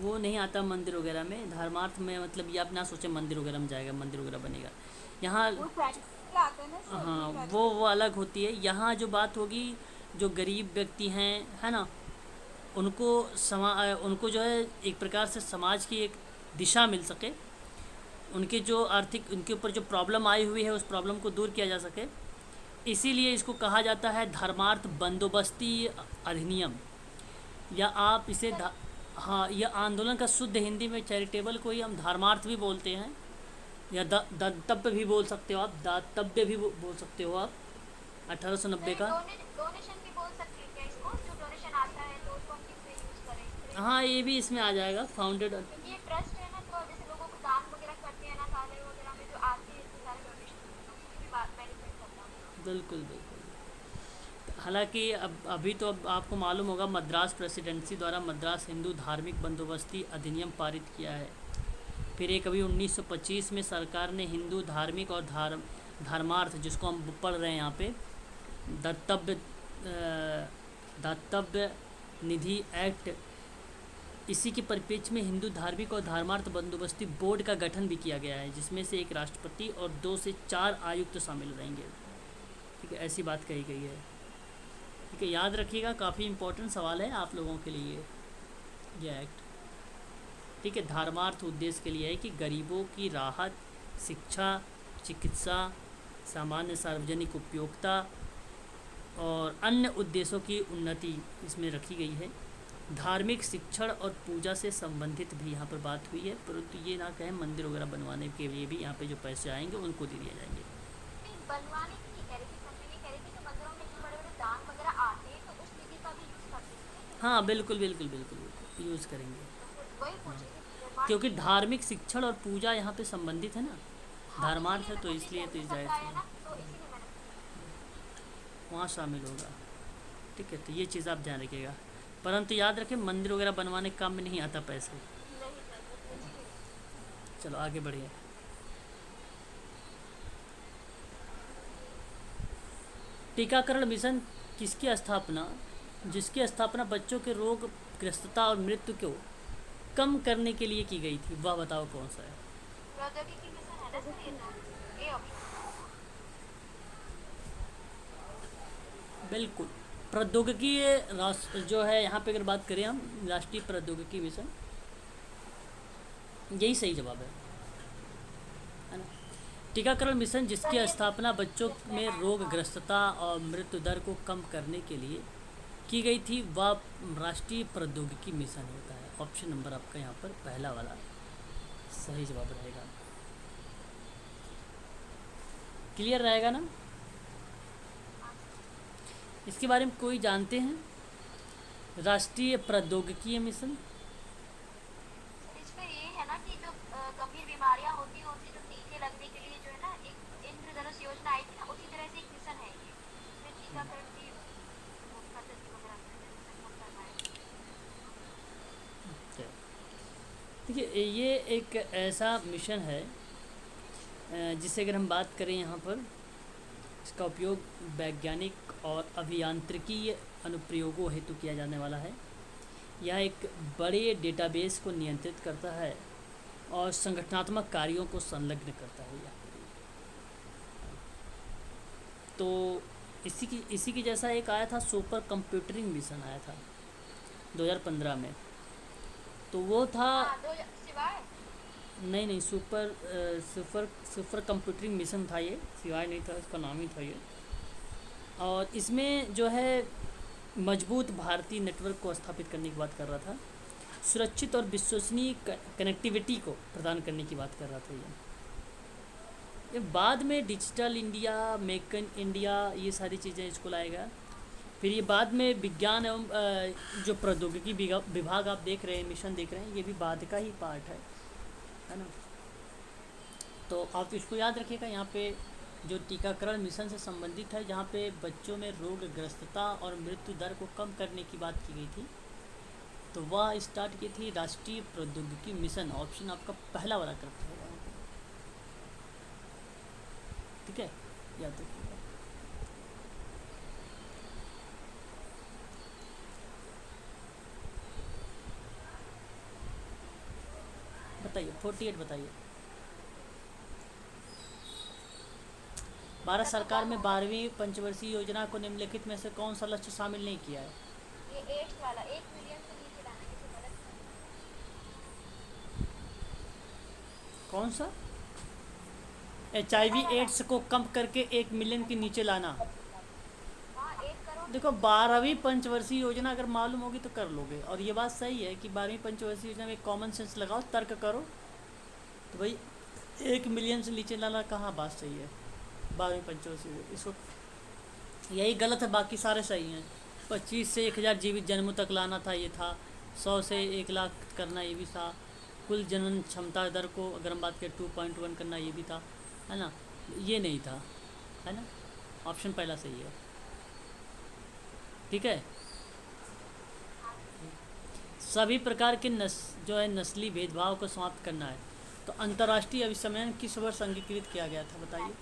वो नहीं आता मंदिर वगैरह में। धर्मार्थ में मतलब ये आप ना सोचे मंदिर वगैरह में जाएगा, मंदिर वगैरह बनेगा यहाँ। वो चैरिटेबल आते हैं ना सर, हाँ, वो अलग होती है। यहाँ जो बात होगी, जो गरीब व्यक्ति हैं, है ना, उनको जो है एक प्रकार से समाज की एक दिशा मिल सके, उनके जो आर्थिक, उनके ऊपर जो प्रॉब्लम आई हुई है उस प्रॉब्लम को दूर किया जा सके, इसीलिए इसको कहा जाता है धर्मार्थ बंदोबस्ती अधिनियम। या आप इसे हाँ, यह आंदोलन का शुद्ध हिंदी में चैरिटेबल को ही हम धर्मार्थ भी बोलते हैं, या दातव्य भी बोल सकते हो आप, दातव्य भी बोल सकते हो आप। 1890 का। डोनेशन भी बोल सकते हैं क्या इसको? जो डोनेशन आता है तो उसको हम किस पे यूज करें? हाँ, ये भी इसमें आ जाएगा, फाउंडेड। क्योंकि ये ट्रस्ट है ना, तो जैसे लोगों को दान वगैरह करते हैं ना, थाले वगैरह में जो आते हैं इतने सारे डोनेशन, उसकी भी बात मैनेजमेंट करता हूँ। बिल्कुल बिल्कुल। हालांकि अभी तो अब आपको मालूम होगा, मद्रास प्रेसिडेंसी द्वारा मद्रास हिंदू धार्मिक बंदोबस्ती अधिनियम पारित किया है। फिर एक अभी 1925 में सरकार ने हिंदू धार्मिक और धर्मार्थ, जिसको हम पढ़ रहे हैं यहाँ पे, दातव्य निधि एक्ट, इसी के परिप्रेक्ष्य में हिंदू धार्मिक और धर्मार्थ बंदोबस्ती बोर्ड का गठन भी किया गया है, जिसमें से एक राष्ट्रपति और 2 से 4 आयुक्त शामिल रहेंगे। ठीक है, ऐसी बात कही गई है। ठीक है, याद रखिएगा, काफ़ी इम्पोर्टेंट सवाल है आप लोगों के लिए ये एक्ट। ठीक है, धर्मार्थ उद्देश्य के लिए है कि गरीबों की राहत, शिक्षा, चिकित्सा, सामान्य सार्वजनिक उपयोगिता और अन्य उद्देश्यों की उन्नति इसमें रखी गई है। धार्मिक शिक्षण और पूजा से संबंधित भी यहाँ पर बात हुई है, परंतु ये ना कहें मंदिर वगैरह बनवाने के लिए भी यहाँ पे जो पैसे आएंगे उनको दे दिए जाएंगे। नहीं, बनवाने की नहीं कह रही थी, मैं ये कह रही थी कि मंदिरों में इतने बड़े बड़े दान वगैरह आते हैं तो उस निधि का भी यूज करते हैं। हाँ, बिल्कुल बिल्कुल बिल्कुल यूज़ करेंगे, वही पूछ रही थी निर्माण। क्योंकि धार्मिक शिक्षण और पूजा यहाँ पे संबंधित है ना, हाँ, धर्मार्थ है, इसीलिए तो मैं इसलिए तो पूछ जाहिर सकता है सी ना, तो इसीलिए मैंने वहाँ शामिल होगा। ठीक है, तो ये चीज़ आप ध्यान रखिएगा। परंतु याद रखें मंदिर वगैरह बनवाने के काम में नहीं आता पैसे। नहीं सर, मुझे नहीं। चलो आगे बढ़िए। टीकाकरण मिशन किसकी स्थापना जिसकी स्थापना बच्चों के रोग ग्रस्तता और मृत्यु को कम करने के लिए की गई थी, वह बताओ कौन सा है। प्रौद्योगिकी मिशन है ना सर, ये तो ए ऑप्शन। बिल्कुल, प्रौद्योगिकी राष्ट्र जो है यहाँ पे अगर बात करें हम, राष्ट्रीय प्रौद्योगिकी मिशन, यही सही जवाब है ना। टीकाकरण मिशन जिसकी स्थापना बच्चों में रोग ग्रस्तता और मृत्यु दर को कम करने के लिए की गई थी, वह राष्ट्रीय प्रौद्योगिकी मिशन होता है। ऑप्शन नंबर आपका यहाँ पर पहला वाला सही जवाब रहेगा। क्लियर रहेगा ना। इसके बारे में कोई जानते हैं राष्ट्रीय प्रौद्योगिकी मिशन? इसमें ये है ना कि जो गंभीर बीमारियां होती हैं उनके जो टीके लगने के लिए जो है ना एक इंद्रधनुष योजना आई थी ना, उसी तरह से एक मिशन है ये, इसमें टीकाकरण की पद्धति वगैरह करना है। देखिए ये एक ऐसा मिशन है जिसे अगर हम बात करें यहाँ पर, इसका उपयोग वैज्ञानिक और अभियांत्रिकी अनुप्रयोगों हेतु किया जाने वाला है। यह एक बड़े डेटाबेस को नियंत्रित करता है और संगठनात्मक कार्यों को संलग्न करता है। तो इसी की जैसा एक आया था, सुपर कंप्यूटरिंग मिशन आया था 2015 में, तो वो था हाँ, दो सिवाय नहीं सुपर कंप्यूटरिंग मिशन था ये, सिवाय नहीं था, इसका नाम ही था ये। और इसमें जो है मजबूत भारतीय नेटवर्क को स्थापित करने की बात कर रहा था, सुरक्षित और विश्वसनीय कनेक्टिविटी को प्रदान करने की बात कर रहा था ये बाद में digital India, make in India, ये सारी चीज़ें इसको लाएगा। फिर ये बाद में विज्ञान एवं जो प्रौद्योगिकी विभाग आप देख रहे हैं, मिशन देख रहे हैं, ये भी बाद का ही पार्ट है ना। तो आप इसको याद रखिएगा, यहाँ पे जो टीकाकरण मिशन से संबंधित है, जहाँ पे बच्चों में रोग ग्रस्तता और मृत्यु दर को कम करने की बात की गई थी, तो वह स्टार्ट की थी राष्ट्रीय प्रौद्योगिकी मिशन। ऑप्शन आपका पहला वाला करेक्ट होगा, ठीक है, याद रखिएगा। बताइए 48 बताइए। भारत सरकार में 12वीं पंचवर्षीय योजना को निम्नलिखित में से कौन सा लक्ष्य शामिल नहीं किया है? ये 8 वाला 1 मिलियन से नीचे लाने की जो गलत है। कौन सा? HIV एड्स को कम करके 1 मिलियन के नीचे लाना। हाँ, 1 करोड़। देखो 12वीं पंचवर्षीय योजना अगर मालूम होगी तो कर लोगे, और ये बात सही है कि 12वीं पंचवर्षीय योजना में कॉमन सेंस लगाओ, तर्क करो, तो भाई 1 मिलियन से नीचे लाना कहाँ बात सही है 12वीं पंचवर्षीय। इसको यही गलत है, बाकी सारे सही हैं। 25 से 1000 जीवित जन्मों तक लाना था, ये था। 100 से 1 लाख करना, ये भी था। कुल जनन क्षमता दर को अगर हम बात करें 2.1 करना, ये भी था, है ना। ये नहीं था, है ना। ऑप्शन पहला सही है, ठीक है। सभी प्रकार के जो है नस्ली भेदभाव को समाप्त करना है। तो अंतर्राष्ट्रीय अभिसम्मेलन किस वर्ष अंगीकृत किया गया था, बताइए।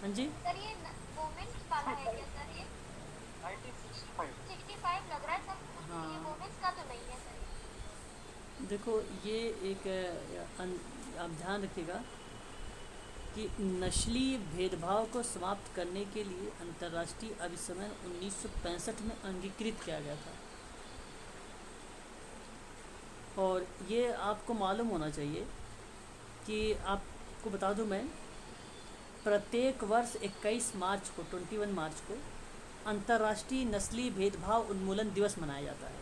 हाँ जी, सर ये वुमेन्स वाला है क्या सर? ये 1965 लग रहा है सर। हाँ। ये वुमेन्स का तो नहीं है सर। देखो ये एक आप ध्यान रखिएगा कि नस्ली भेदभाव को समाप्त करने के लिए अंतर्राष्ट्रीय अभिसम्मेलन 1965 में अंगीकृत किया गया था। और ये आपको मालूम होना चाहिए कि आपको बता दूं मैं, प्रत्येक वर्ष 21 मार्च को 21 मार्च को अंतर्राष्ट्रीय नस्ली भेदभाव उन्मूलन दिवस मनाया जाता है।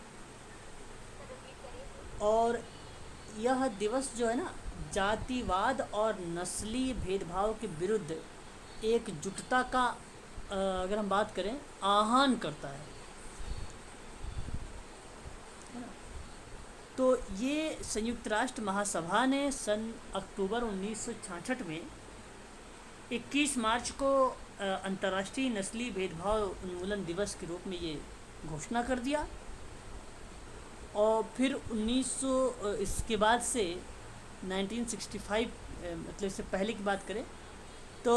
सर रिपीट करिए। और यह दिवस जो है ना, जातिवाद और नस्ली भेदभाव के विरुद्ध एकजुटता का अगर हम बात करें, आह्वान करता है ना? तो ये संयुक्त राष्ट्र महासभा ने सन अक्टूबर 1966 में 21 मार्च को अंतर्राष्ट्रीय नस्ली भेदभाव उन्मूलन दिवस के रूप में ये घोषणा कर दिया। और फिर 1900 इसके बाद से 1965 मतलब इससे पहले की बात करें तो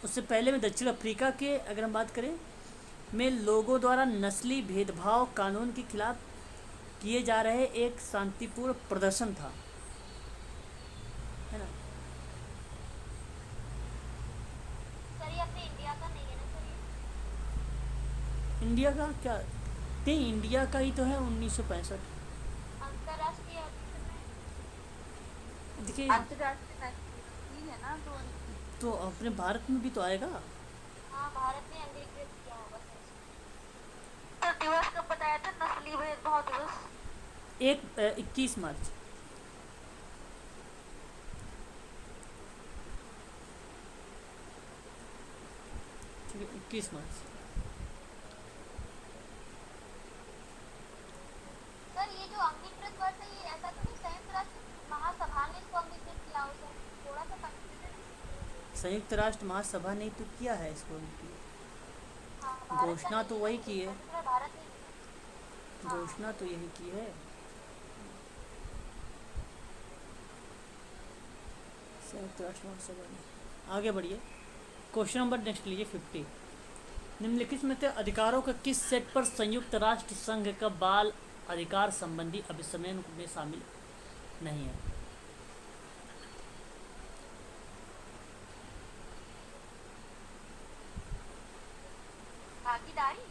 उससे पहले में दक्षिण अफ्रीका के अगर हम बात करें में लोगों द्वारा नस्ली भेदभाव कानून के खिलाफ किए जा रहे एक शांतिपूर्ण प्रदर्शन था, है ना। सर ये अपने इंडिया का नहीं है ना सर, ये इंडिया का क्या नहीं, इंडिया का ही तो है 1965। अंतर्राष्ट्रीय अधिवेशन में। देखिए अंतर्राष्ट्रीय मैगजीन है ना, तो अपने भारत में भी तो आएगा। हाँ भारत ने अंगीकृत किया होगा सर इसको। सर दिवस कब बताया था, नस्ली भेदभाव दिवस? 21 मार्च। ठीक है, 21 मार्च। सर ये जो अंगीकृत वर्ष है, ये ऐसा तो नहीं संयुक्त राष्ट्र महासभा ने इसको अंगीकृत किया हो सर? थोड़ा सा कंफ्यूजन है। संयुक्त राष्ट्र महासभा ने तो किया है इसको, हाँ, भारत का घोषणा तो नहीं, वही की है, पर्टिकुलर भारत ने। हाँ। घोषणा तो यही की है। संयुक्त राष्ट्र महासभा ने। आगे बढ़िए, क्वेश्चन नंबर नेक्स्ट लीजिए 50। निम्नलिखित में से अधिकारों का किस सेट पर संयुक्त राष्ट्र संघ का बाल अधिकार संबंधी अभिसमन में शामिल नहीं है? भागीदारी।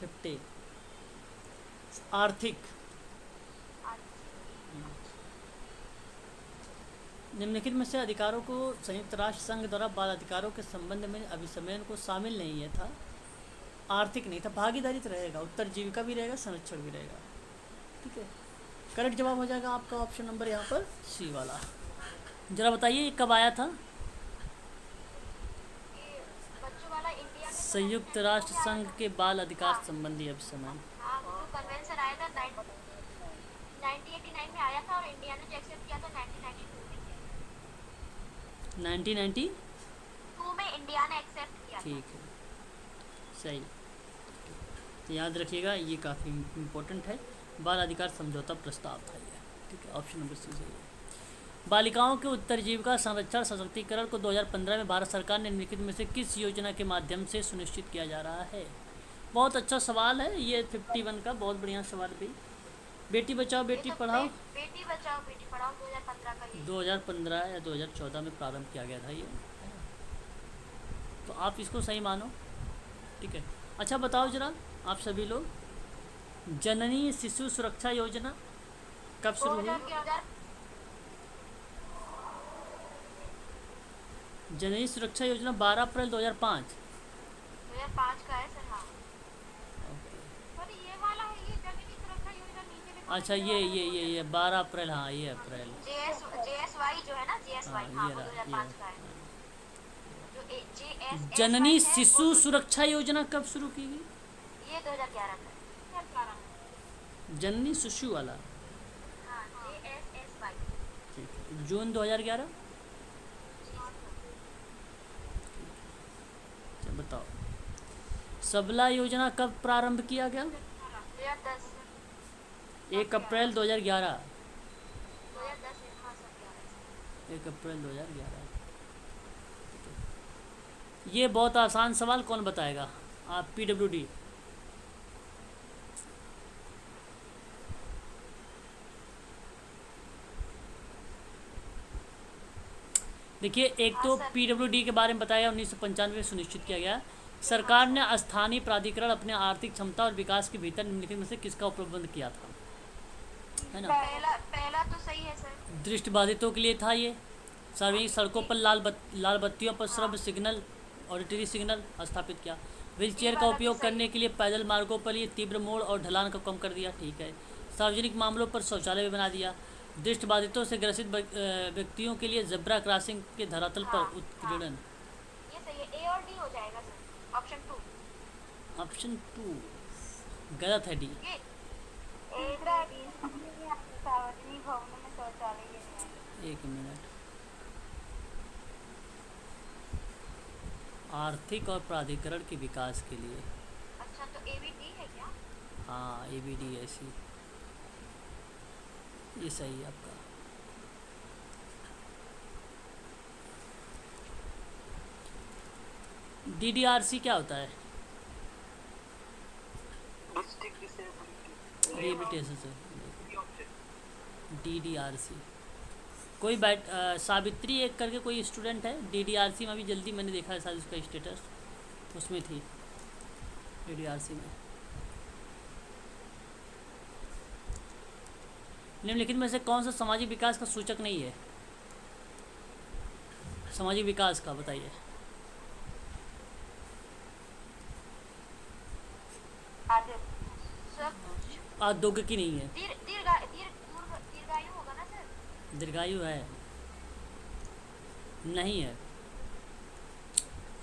50 आर्थिक। निम्नलिखित में से अधिकारों को संयुक्त राष्ट्र संघ द्वारा बाल अधिकारों के संबंध में अभिसमन को शामिल नहीं है था, आर्थिक नहीं था, भागीदारी तो रहेगा, उत्तरजीविका भी रहेगा, संरक्षण भी रहेगा। ठीक है, करेक्ट जवाब हो जाएगा आपका ऑप्शन नंबर यहाँ पर सी वाला। जरा बताइए ये कब आया था? ये बच्चों वाला इंडिया में संयुक्त राष्ट्र संघ के बाल अधिकार संबंधी अभिसमन। हाँ वो जो कन्वेंशन आया था 1989 में आया था, और इंडिया ने जो एक्सेप्ट किया था 1992 में। 1992 में इंडिया ने एक्सेप्ट किया था। ठीक है, सही। तो याद रखिएगा ये काफ़ी इम्पोर्टेंट है, बाल अधिकार समझौता प्रस्ताव था ये। ठीक है, ऑप्शन नंबर सी सही है। बालिकाओं के उत्तरजीविका संरक्षण सशक्तिकरण को 2015 में भारत सरकार ने निम्नलिखित में से किस योजना के माध्यम से सुनिश्चित किया जा रहा है? बहुत अच्छा सवाल है ये 51 का, बहुत बढ़िया सवाल भी। बेटी बचाओ बेटी पढ़ाओ बेटी बचाओ बेटी पढ़ाओ 2015 का ये। 2015 या 2014 में प्रारंभ किया गया था ये, तो आप इसको सही मानो। ठीक है, अच्छा बताओ जरा आप सभी लोग, जननी शिशु सुरक्षा योजना कब शुरू हुई? जननी सुरक्षा योजना 12 अप्रैल 2005। 2005 का है सर। हाँ सर ये वाला है, ये जननी सुरक्षा योजना नीचे में। अच्छा ये 12 अप्रैल, हाँ ये अप्रैल। JSY जो है ना, JSY हाँ ये वो रहा, 2005 का है। जो JSY जननी है, शिशु वो सुरक्षा योजना कब शुरू की गई? ये 2011 का है। जननी शिशु वाला, हाँ JSSY। ठीक है, जून 2011। अच्छा बताओ, सबला योजना कब प्रारंभ किया गया? 2010। 1 अप्रैल 2011। 2010 हाँ सर 1 अप्रैल 2011। ये बहुत आसान सवाल, कौन बताएगा? आप PWD। देखिए, एक तो PWD के बारे में बताया 1995 में सुनिश्चित किया गया। सरकार ने स्थानीय प्राधिकरण अपने आर्थिक क्षमता और विकास के भीतर निम्नलिखित में से किसका प्रबंध किया था, है ना? पहला तो सही है सर। दृष्टिबाधितों के लिए था ये। सार्वजनिक सड़कों पर लाल बत्तियों पर श्रव्य सिग्नल, ऑडिटरी सिग्नल स्थापित किया। व्हील चेयर का उपयोग करने के लिए पैदल मार्गों पर ये तीव्र मोड़ और ढलान को कम कर दिया। ठीक है, सार्वजनिक मामलों पर शौचालय भी बना दिया। दृष्टिबाधितों से ग्रसित व्यक्तियों के लिए जेब्रा क्रॉसिंग के धरातल पर उत्पीड़न। ये सही है, A और D हो जाएगा सर, ऑप्शन 2। ऑप्शन 2 गलत है, डी। ये सार्वजनिक भवनों में शौचालय ये नहीं है। एक मिनट, आर्थिक और प्राधिकरण के विकास के लिए। अच्छा तो ABD है क्या? हाँ ABD ऐसी, ये सही है आपका। DDRC क्या होता है? डिस्ट्रिक्ट डिसेबिलिटी रिहेबिलिटेशन से। DDRC कोई बैठ सावित्री एक करके कोई स्टूडेंट है DDRC में, अभी जल्दी मैंने देखा है शायद उसका स्टेटस उसमें थी DDRC में। निम्नलिखित में से कौन सा सामाजिक विकास का सूचक नहीं है? सामाजिक विकास का बताइए। आगे सर औद्योगिकी नहीं है। दीर्घायु होगा ना सर? दीर्घायु है, नहीं है।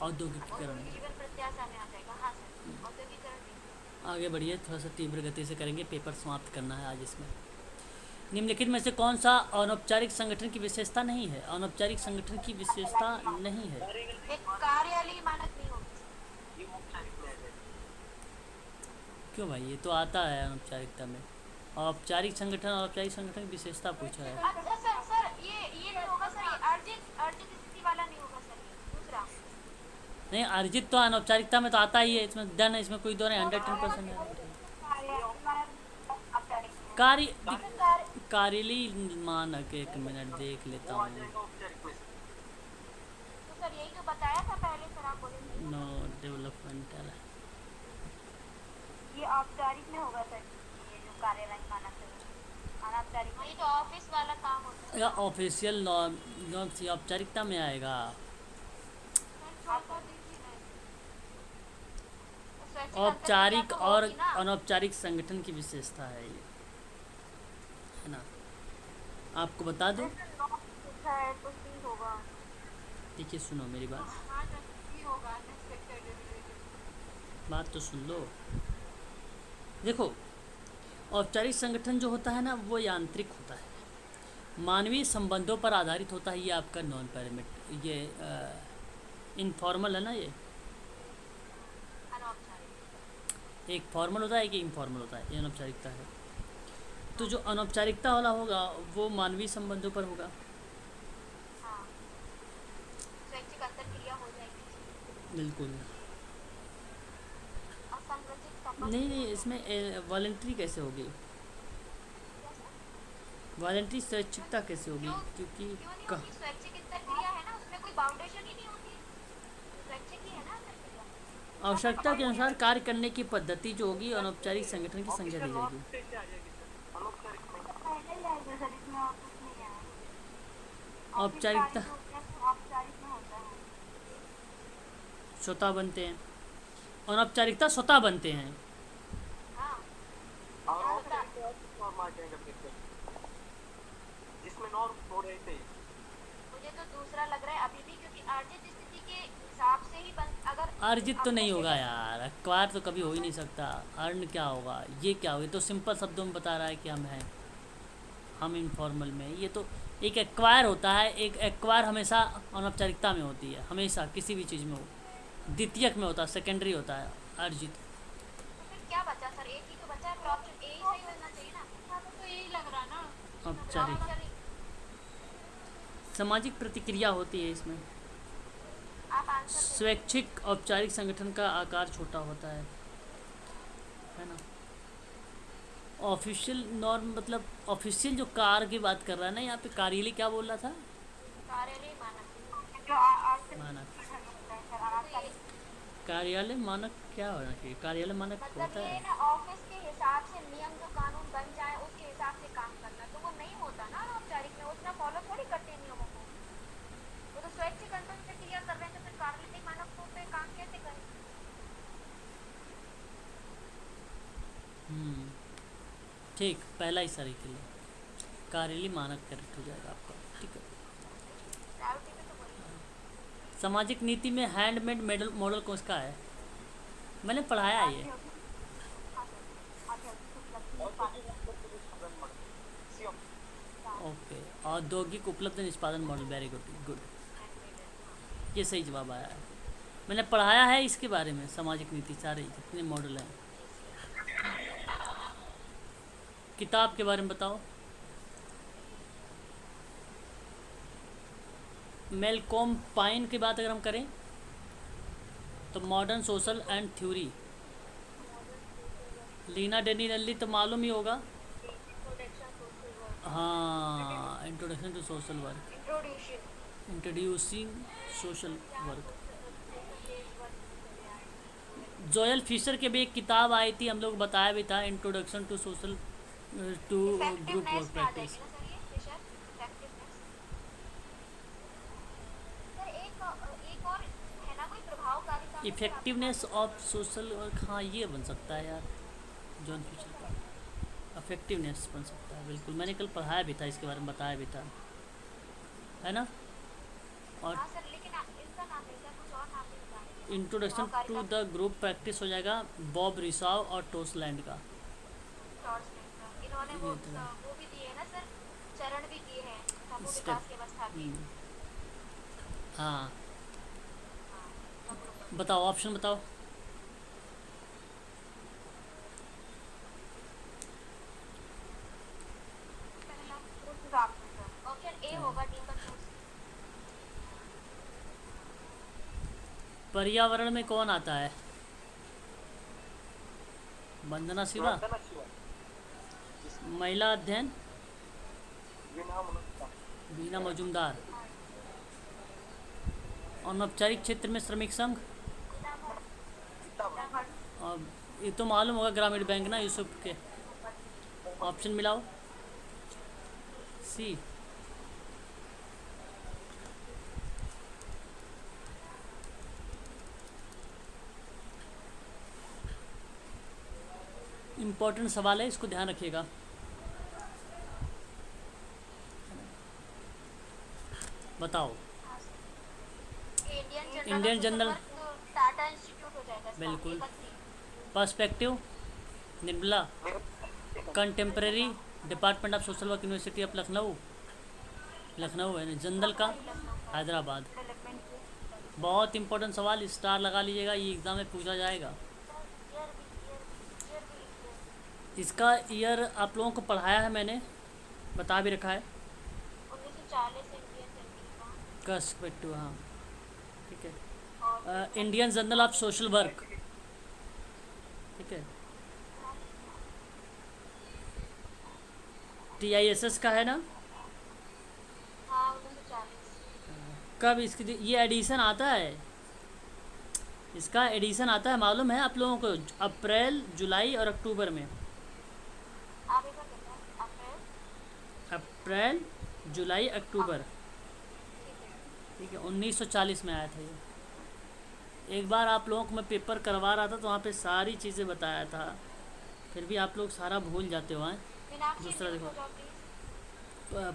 औद्योगिकीकरण औद्योगिक जीवन प्रत्याशा में आ जाएगा। हाँ सर, औद्योगिकरण नहीं। आगे बढ़िए, थोड़ा सा तीव्र गति से करेंगे, पेपर समाप्त करना है आज इसमें। निम्नलिखित में से कौन सा अनौपचारिक संगठन की विशेषता नहीं है? अनौपचारिक संगठन की विशेषता नहीं है। एक कार्यालय मानक नहीं होगी। ये औपचारिक में आ जाएगा। क्यों भाई, ये तो आता है अनौपचारिकता में। औपचारिक संगठन और औपचारिक संगठन की विशेषता पूछा है। अच्छा सर ये नहीं होगा सर, ये अर्जित स्थिति वाला नहीं होगा सर, ये दूसरा। नहीं, अर्जित तो अनौपचारिकता में तो आता ही है, इसमें डन है, इसमें कोई दो नहीं, 110% है। कार्य कार्यालय मानक, एक मिनट देख लेता वो आ हूँ। जाएगा औपचारिक में से। तो सर यही तो बताया था पहले सर, आप बोले थे। नो डेवलपमेंटल, ये औपचारिक में होगा सर, ये जो कार्यालय मानक है अनौपचारिक में। ये तो ऑफिस वाला काम होता है। या ऑफिशियल नॉर्म से औपचारिकता में आएगा। औपचारिक और अनौपचारिक संगठन की विशेषता है ये, है ना। आपको बता दूं, तो सी होगा। देखिए सुनो मेरी बात, हाँ सर, सी होगा। बात तो सुन लो। देखो, औपचारिक संगठन जो होता है ना, वो यांत्रिक होता है, मानवीय संबंधों पर आधारित होता है। ये आपका नॉन पैरामिट, ये इनफॉर्मल है ना, ये एक फॉर्मल होता है, एक इनफॉर्मल होता है, ये अनौपचारिकता है। तो जो अनौपचारिकता वाला होगा वो मानवीय संबंधों पर होगा। हाँ, स्वैच्छिक अंतरक्रिया हो जाएगी। बिल्कुल। असंरचित संबंध नहीं, इसमें वॉलंटरी कैसे होगी? वॉलंटरी स्वैच्छिकता कैसे होगी? क्योंकि क्यों नहीं होगी? स्वैच्छिक अंतरक्रिया है ना, उसमें कोई बाउंडेशन ही नहीं होती, स्वैच्छिक ही है ना अंतरक्रिया। आवश्यकता के अनुसार कार्य करने की पद्धति जो होगी, अनौपचारिक संगठन की संख्या दी जाएगी। कैसे आ जाएगी सर? अनौपचारिक में पहले जाएगा सर, इसमें और कुछ नहीं है। औपचारिकता औपचारिक में होता है। स्वतः बनते हैं, अनौपचारिकता स्वतः बनते हैं। हाँ, और औपचारिक नॉर्म आ जाएगा फिर से, जिसमें नॉर्म हो रहे थे। मुझे तो दूसरा लग रहा है अभी भी, क्योंकि अर्जित स्थिति के हिसाब से ही बन, अगर अर्जित तो नहीं होगा यार, एक्वायर तो कभी हो ही नहीं सकता। अर्न क्या होगा, ये क्या होगा? ये तो सिंपल शब्दों में बता रहा है कि हम हैं, हम इनफॉर्मल में। ये तो एक एक्वायर होता है, एक एक्वायर हमेशा अनौपचारिकता में होती है, हमेशा किसी भी चीज़ में हो, द्वितीयक में होता है, सेकेंडरी होता है अर्जित। तो फिर क्या बचा सर? एक ही तो बचा है, फिर ऑप्शन ए ही सही होना चाहिए ना। हाँ, तो यही लग रहा ना। औपचारिक सामाजिक प्रतिक्रिया होती है इसमें। आप आंसर स्वैच्छिक औपचारिक संगठन का आकार छोटा होता है ना। ऑफिशियल नॉर्म मतलब ऑफिशियल जो कार्य की बात कर रहा है ना, यहाँ पे कार्यालय क्या बोल रहा था? कार्यालय मानक मानक, कार्यालय मानक क्या होना चाहिए? कार्यालय मानक मतलब होता ये है ना, ऑफिस के हिसाब से नियम जो कानून बन जाए उसके हिसाब से काम करना, तो वो नहीं होता ना औपचारिक में, उतना फॉलो थोड़ी करते हैं नियमों को। वो तो स्वैच्छिक अंतरक्रिया कर रहे हैं, तो फिर कार्यालय मानक पे काम कैसे करें? ठीक, पहला ही सही के लिए कार्यालय मानक करेक्ट हो जाएगा आपका। ठीक है। प्रायोरिटी पे तो बोलिए। सामाजिक नीति में हैंडमेड मॉडल कौन सा है? मैंने पढ़ाया है ये। ओके, औद्योगिक उपलब्ध निष्पादन मॉडल, वेरी गुड गुड, ये सही जवाब आया है। मैंने पढ़ाया है इसके बारे में, सामाजिक नीति सारे जितने मॉडल हैं। किताब के बारे में बताओ। मेलकॉम पाइन की बात अगर हम करें तो modern social and theory. Lena Dominelli तो मालूम ही होगा। हाँ, introduction to social work, introducing social work. Joel Fisher की भी एक किताब आई थी, हम लोग बताया भी था, introduction to social to group work effectiveness में आ प्रैक्टिस। जाएगी ना सर, ये फिशर इफेक्टिवनेस। सर एक और है ना कोई प्रभावकारिता में, सर आपने इफेक्टिवनेस बात ऑफ सोशल वर्क, हाँ ये बन सकता है यार, जॉन फिशर का इफेक्टिवनेस बन सकता है, बिल्कुल। मैंने कल पढ़ाया भी था, इसके बारे में बताया भी था, है ना। और हाँ सर, लेकिन इनका नाम नहीं था, कुछ और नाम भी बताएंगे। Introduction to the group practice हो जाएगा बॉब रिसाव और टोसलैंड का। इन्होंने ये तो वो भी दिए हैं ना सर, चरण भी दिए हैं समूह स्टेप। विकास व्यवस्था के। हाँ, बताओ ऑप्शन बताओ। ऑप्शन ए होगा डीकम्पोज। पर्यावरण में कौन आता है? वंदना शिवा। वंदना शिवा। महिला अध्ययन वीणा मनुष्का। बीना मजुमदार। अनौपचारिक क्षेत्र में श्रमिक संघ। और ये तो मालूम होगा, ग्रामीण बैंक ना, यूसुफ के। ऑप्शन मिलाओ। सी। इम्पोर्टेंट सवाल है, इसको ध्यान रखिएगा। बताओ। Indian general. टाटा इंस्टीट्यूट हो जाएगा इसका, बिल्कुल। 31। Perspective Nirmala. Contemporary department of social work university of Lucknow, Lucknow है। जनरल का हैदराबाद। बहुत इंपॉर्टेंट सवाल, स्टार लगा लीजिएगा, ये एग्ज़ाम में पूछा जाएगा। इसका ईयर आप लोगों को पढ़ाया है मैंने, बता भी रखा है। 1940 इंडियन जनरल का। पर्सपेक्टिव, हाँ ठीक है। Indian journal of social work, ठीक है। TISS का है ना। हाँ 1940। कब इसकी ये एडिशन आता है, इसका एडिशन आता है मालूम है आप लोगों को? अप्रैल, जुलाई और अक्टूबर में। आप एक बार बताओ, अप्रैल, जुलाई, अक्टूबर, ठीक है। 1940 में आया था ये। एक बार आप लोगों को मैं पेपर करवा रहा था तो वहाँ पे सारी चीज़ें बताया था, फिर भी आप लोग सारा भूल जाते हो। दूसरा देखो,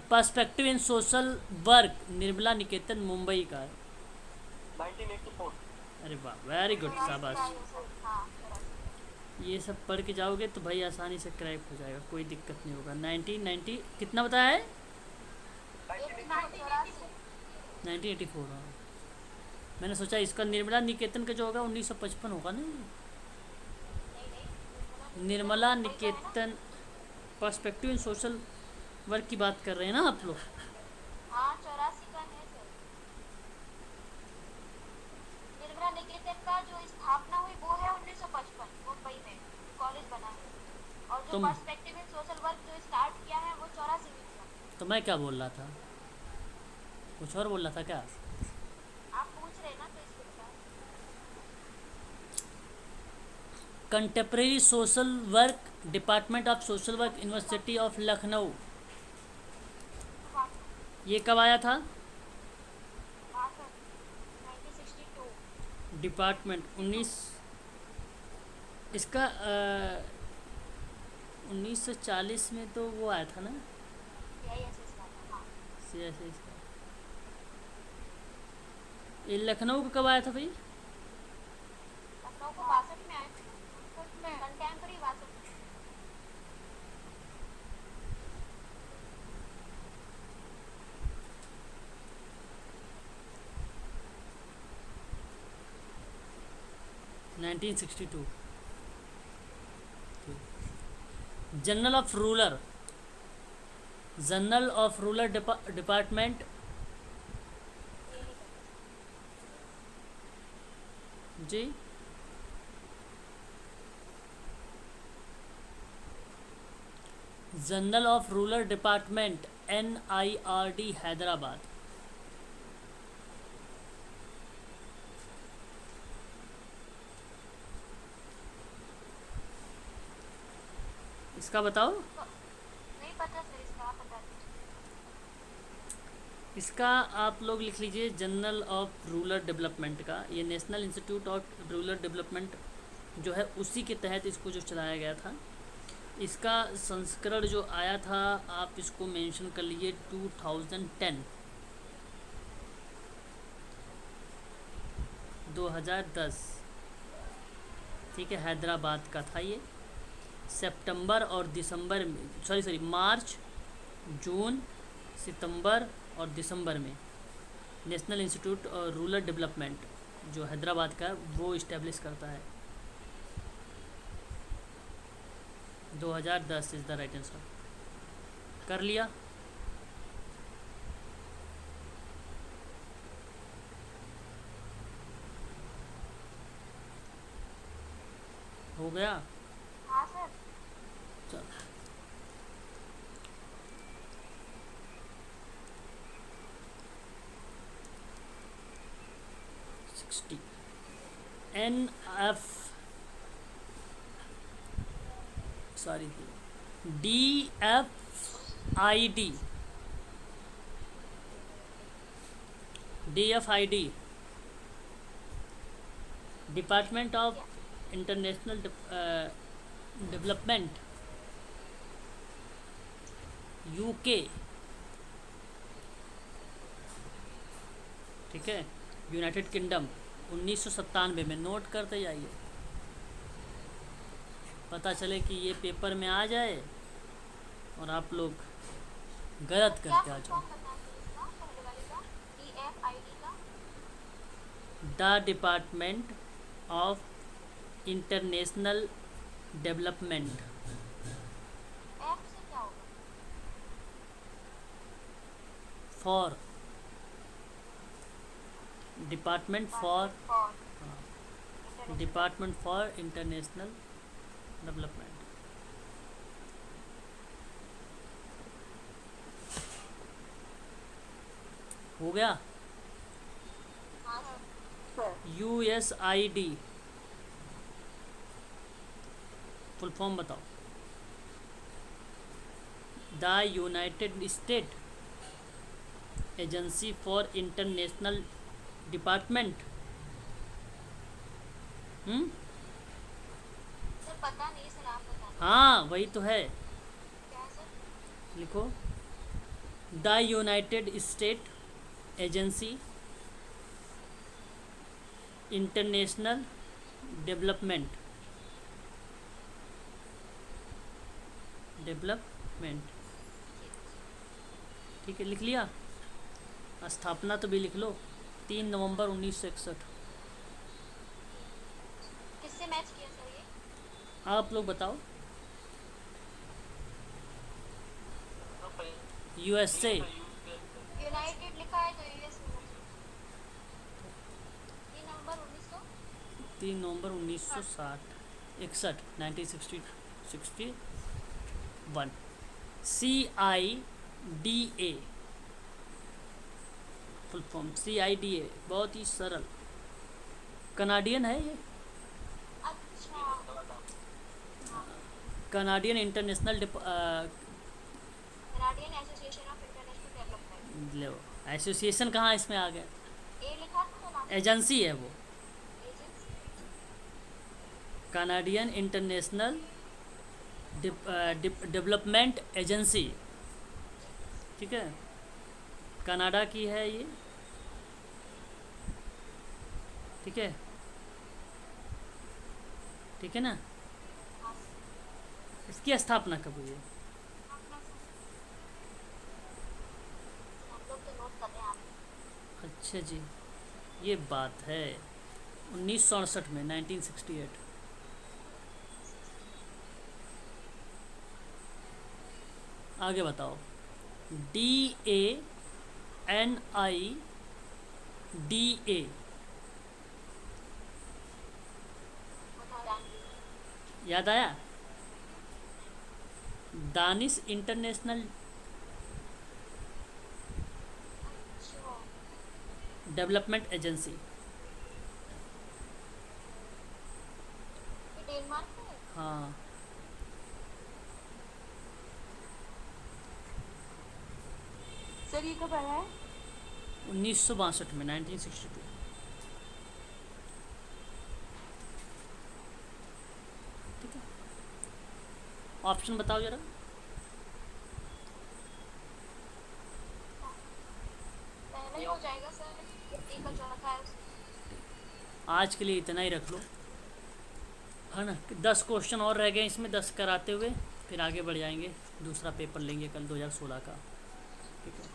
perspective in social work, Nirmala Niketan, Mumbai का है। 1984। अरे वाह, वेरी गुड, शाबाश। ये सब पढ़ के जाओगे तो भाई आसानी से क्रैक हो जाएगा, कोई दिक्कत नहीं होगा। 1990 कितना बताया है? 1984। हाँ, मैंने सोचा इसका निर्मला निकेतन का जो होगा 1955 होगा ना। निर्मला निकेतन पर्सपेक्टिव इन सोशल वर्क की बात कर रहे हैं ना आप लोग? हाँ 84 का है सर। निर्मला निकेतन का जो स्थापना हुई वो है 1955 मुंबई में, कॉलेज बना है। और जो पर्सपेक्टिव इन सोशल वर्क जो स्टार्ट किया है वो 84 में हुआ। तो मैं क्या बोल रहा था, कुछ और बोल रहा था क्या? आप पूछ रहे हैं ना तो इसके बाद। Contemporary social work, department of social work, university of Lucknow, ये कब आया था? 1962। डिपार्टमेंट 19, इसका 1940 में तो वो आया था ना, CISS का था, हाँ। CISS का। ये लखनऊ का कब आया था भाई? लखनऊ को 62 में आए थे, कंटेम्प्रेरी 62 में। Journal of rural, journal of rural department, ये नहीं पता। जी, journal of rural department NIRD Hyderabad. इसका बताओ। नहीं पता सर, इसका आप बता दीजिए। इसका आप लोग लिख लीजिए जनरल ऑफ रूरल डेवलपमेंट का। ये national institute of rural development जो है उसी के तहत इसको जो चलाया गया था। इसका संस्करण जो आया था आप इसको मेंशन कर लीजिए 2010, 2010, ठीक है, हैदराबाद का था ये। सितंबर और दिसंबर में, सॉरी मार्च, जून, सितंबर और दिसंबर में नेशनल इंस्टीट्यूट और रूरल डेवलपमेंट जो हैदराबाद का वो इस्टेब्लिश करता है। 2010 इज़ द राइट आंसर। कर लिया। हो गया। हाँ सर। चल, NF, sorry, DFID, DFID, department of international development, UK, ठीक है, यूनाइटेड किंगडम, 1997 में। नोट करते जाइए, पता चले कि ये पेपर में आ जाए और आप लोग गलत क्या करके आ फुल जाओ। फॉर्म बता दीजिए इसका, पहले वाले का, DFID का। The department of international development. F से क्या होगा? For, department for, for department for international development. हो गया। हाँ sir. Sir USID full form बताओ। The United State agency for international department. Sir पता नहीं सर, आप बता दीजिए। हाँ वही तो है, क्या है सर? लिखो। The United State agency international development, ठीक है, लिख लिया। स्थापना तो भी लिख लो, 3 नवंबर 1961। किससे मैच किया सर ये? आप लोग बताओ। USA, यूनाइटेड लिखा है तो यूएस में। 3 नवंबर 1900। 3 नवंबर 1960, 61, 1961। CIDA फुल फॉर्म, CIDA, बहुत ही सरल। कनाडियन है ये, अच्छा। Canadian international Canadian association of international development. Association कहाँ इसमें आ गया, ए लिखा था तो नाम एजेंसी है वो। Agency. Canadian international development agency, ठीक है, कनाडा की है ये, ठीक है, ठीक है ना। इसकी स्थापना कब हुई है? हम लोग तो नोट करते हैं आप। अच्छा जी, ये बात है 1968 में, 1968। आगे बताओ। DANIDA। याद आया? Danish international development agency. Denmark में है? हाँ, सर ये कब आया है? 1962 में, 1962। ठीक है, ऑप्शन बताओ जरा। पहले ही हो जाएगा सर, एक का चौथा है उसमें। आज के लिए इतना ही रख लो, है ना। 10 क्वेश्चन और रह गए इसमें, 10 कराते हुए फिर आगे बढ़ जाएंगे, दूसरा पेपर लेंगे कल 2016 का। ठीक है।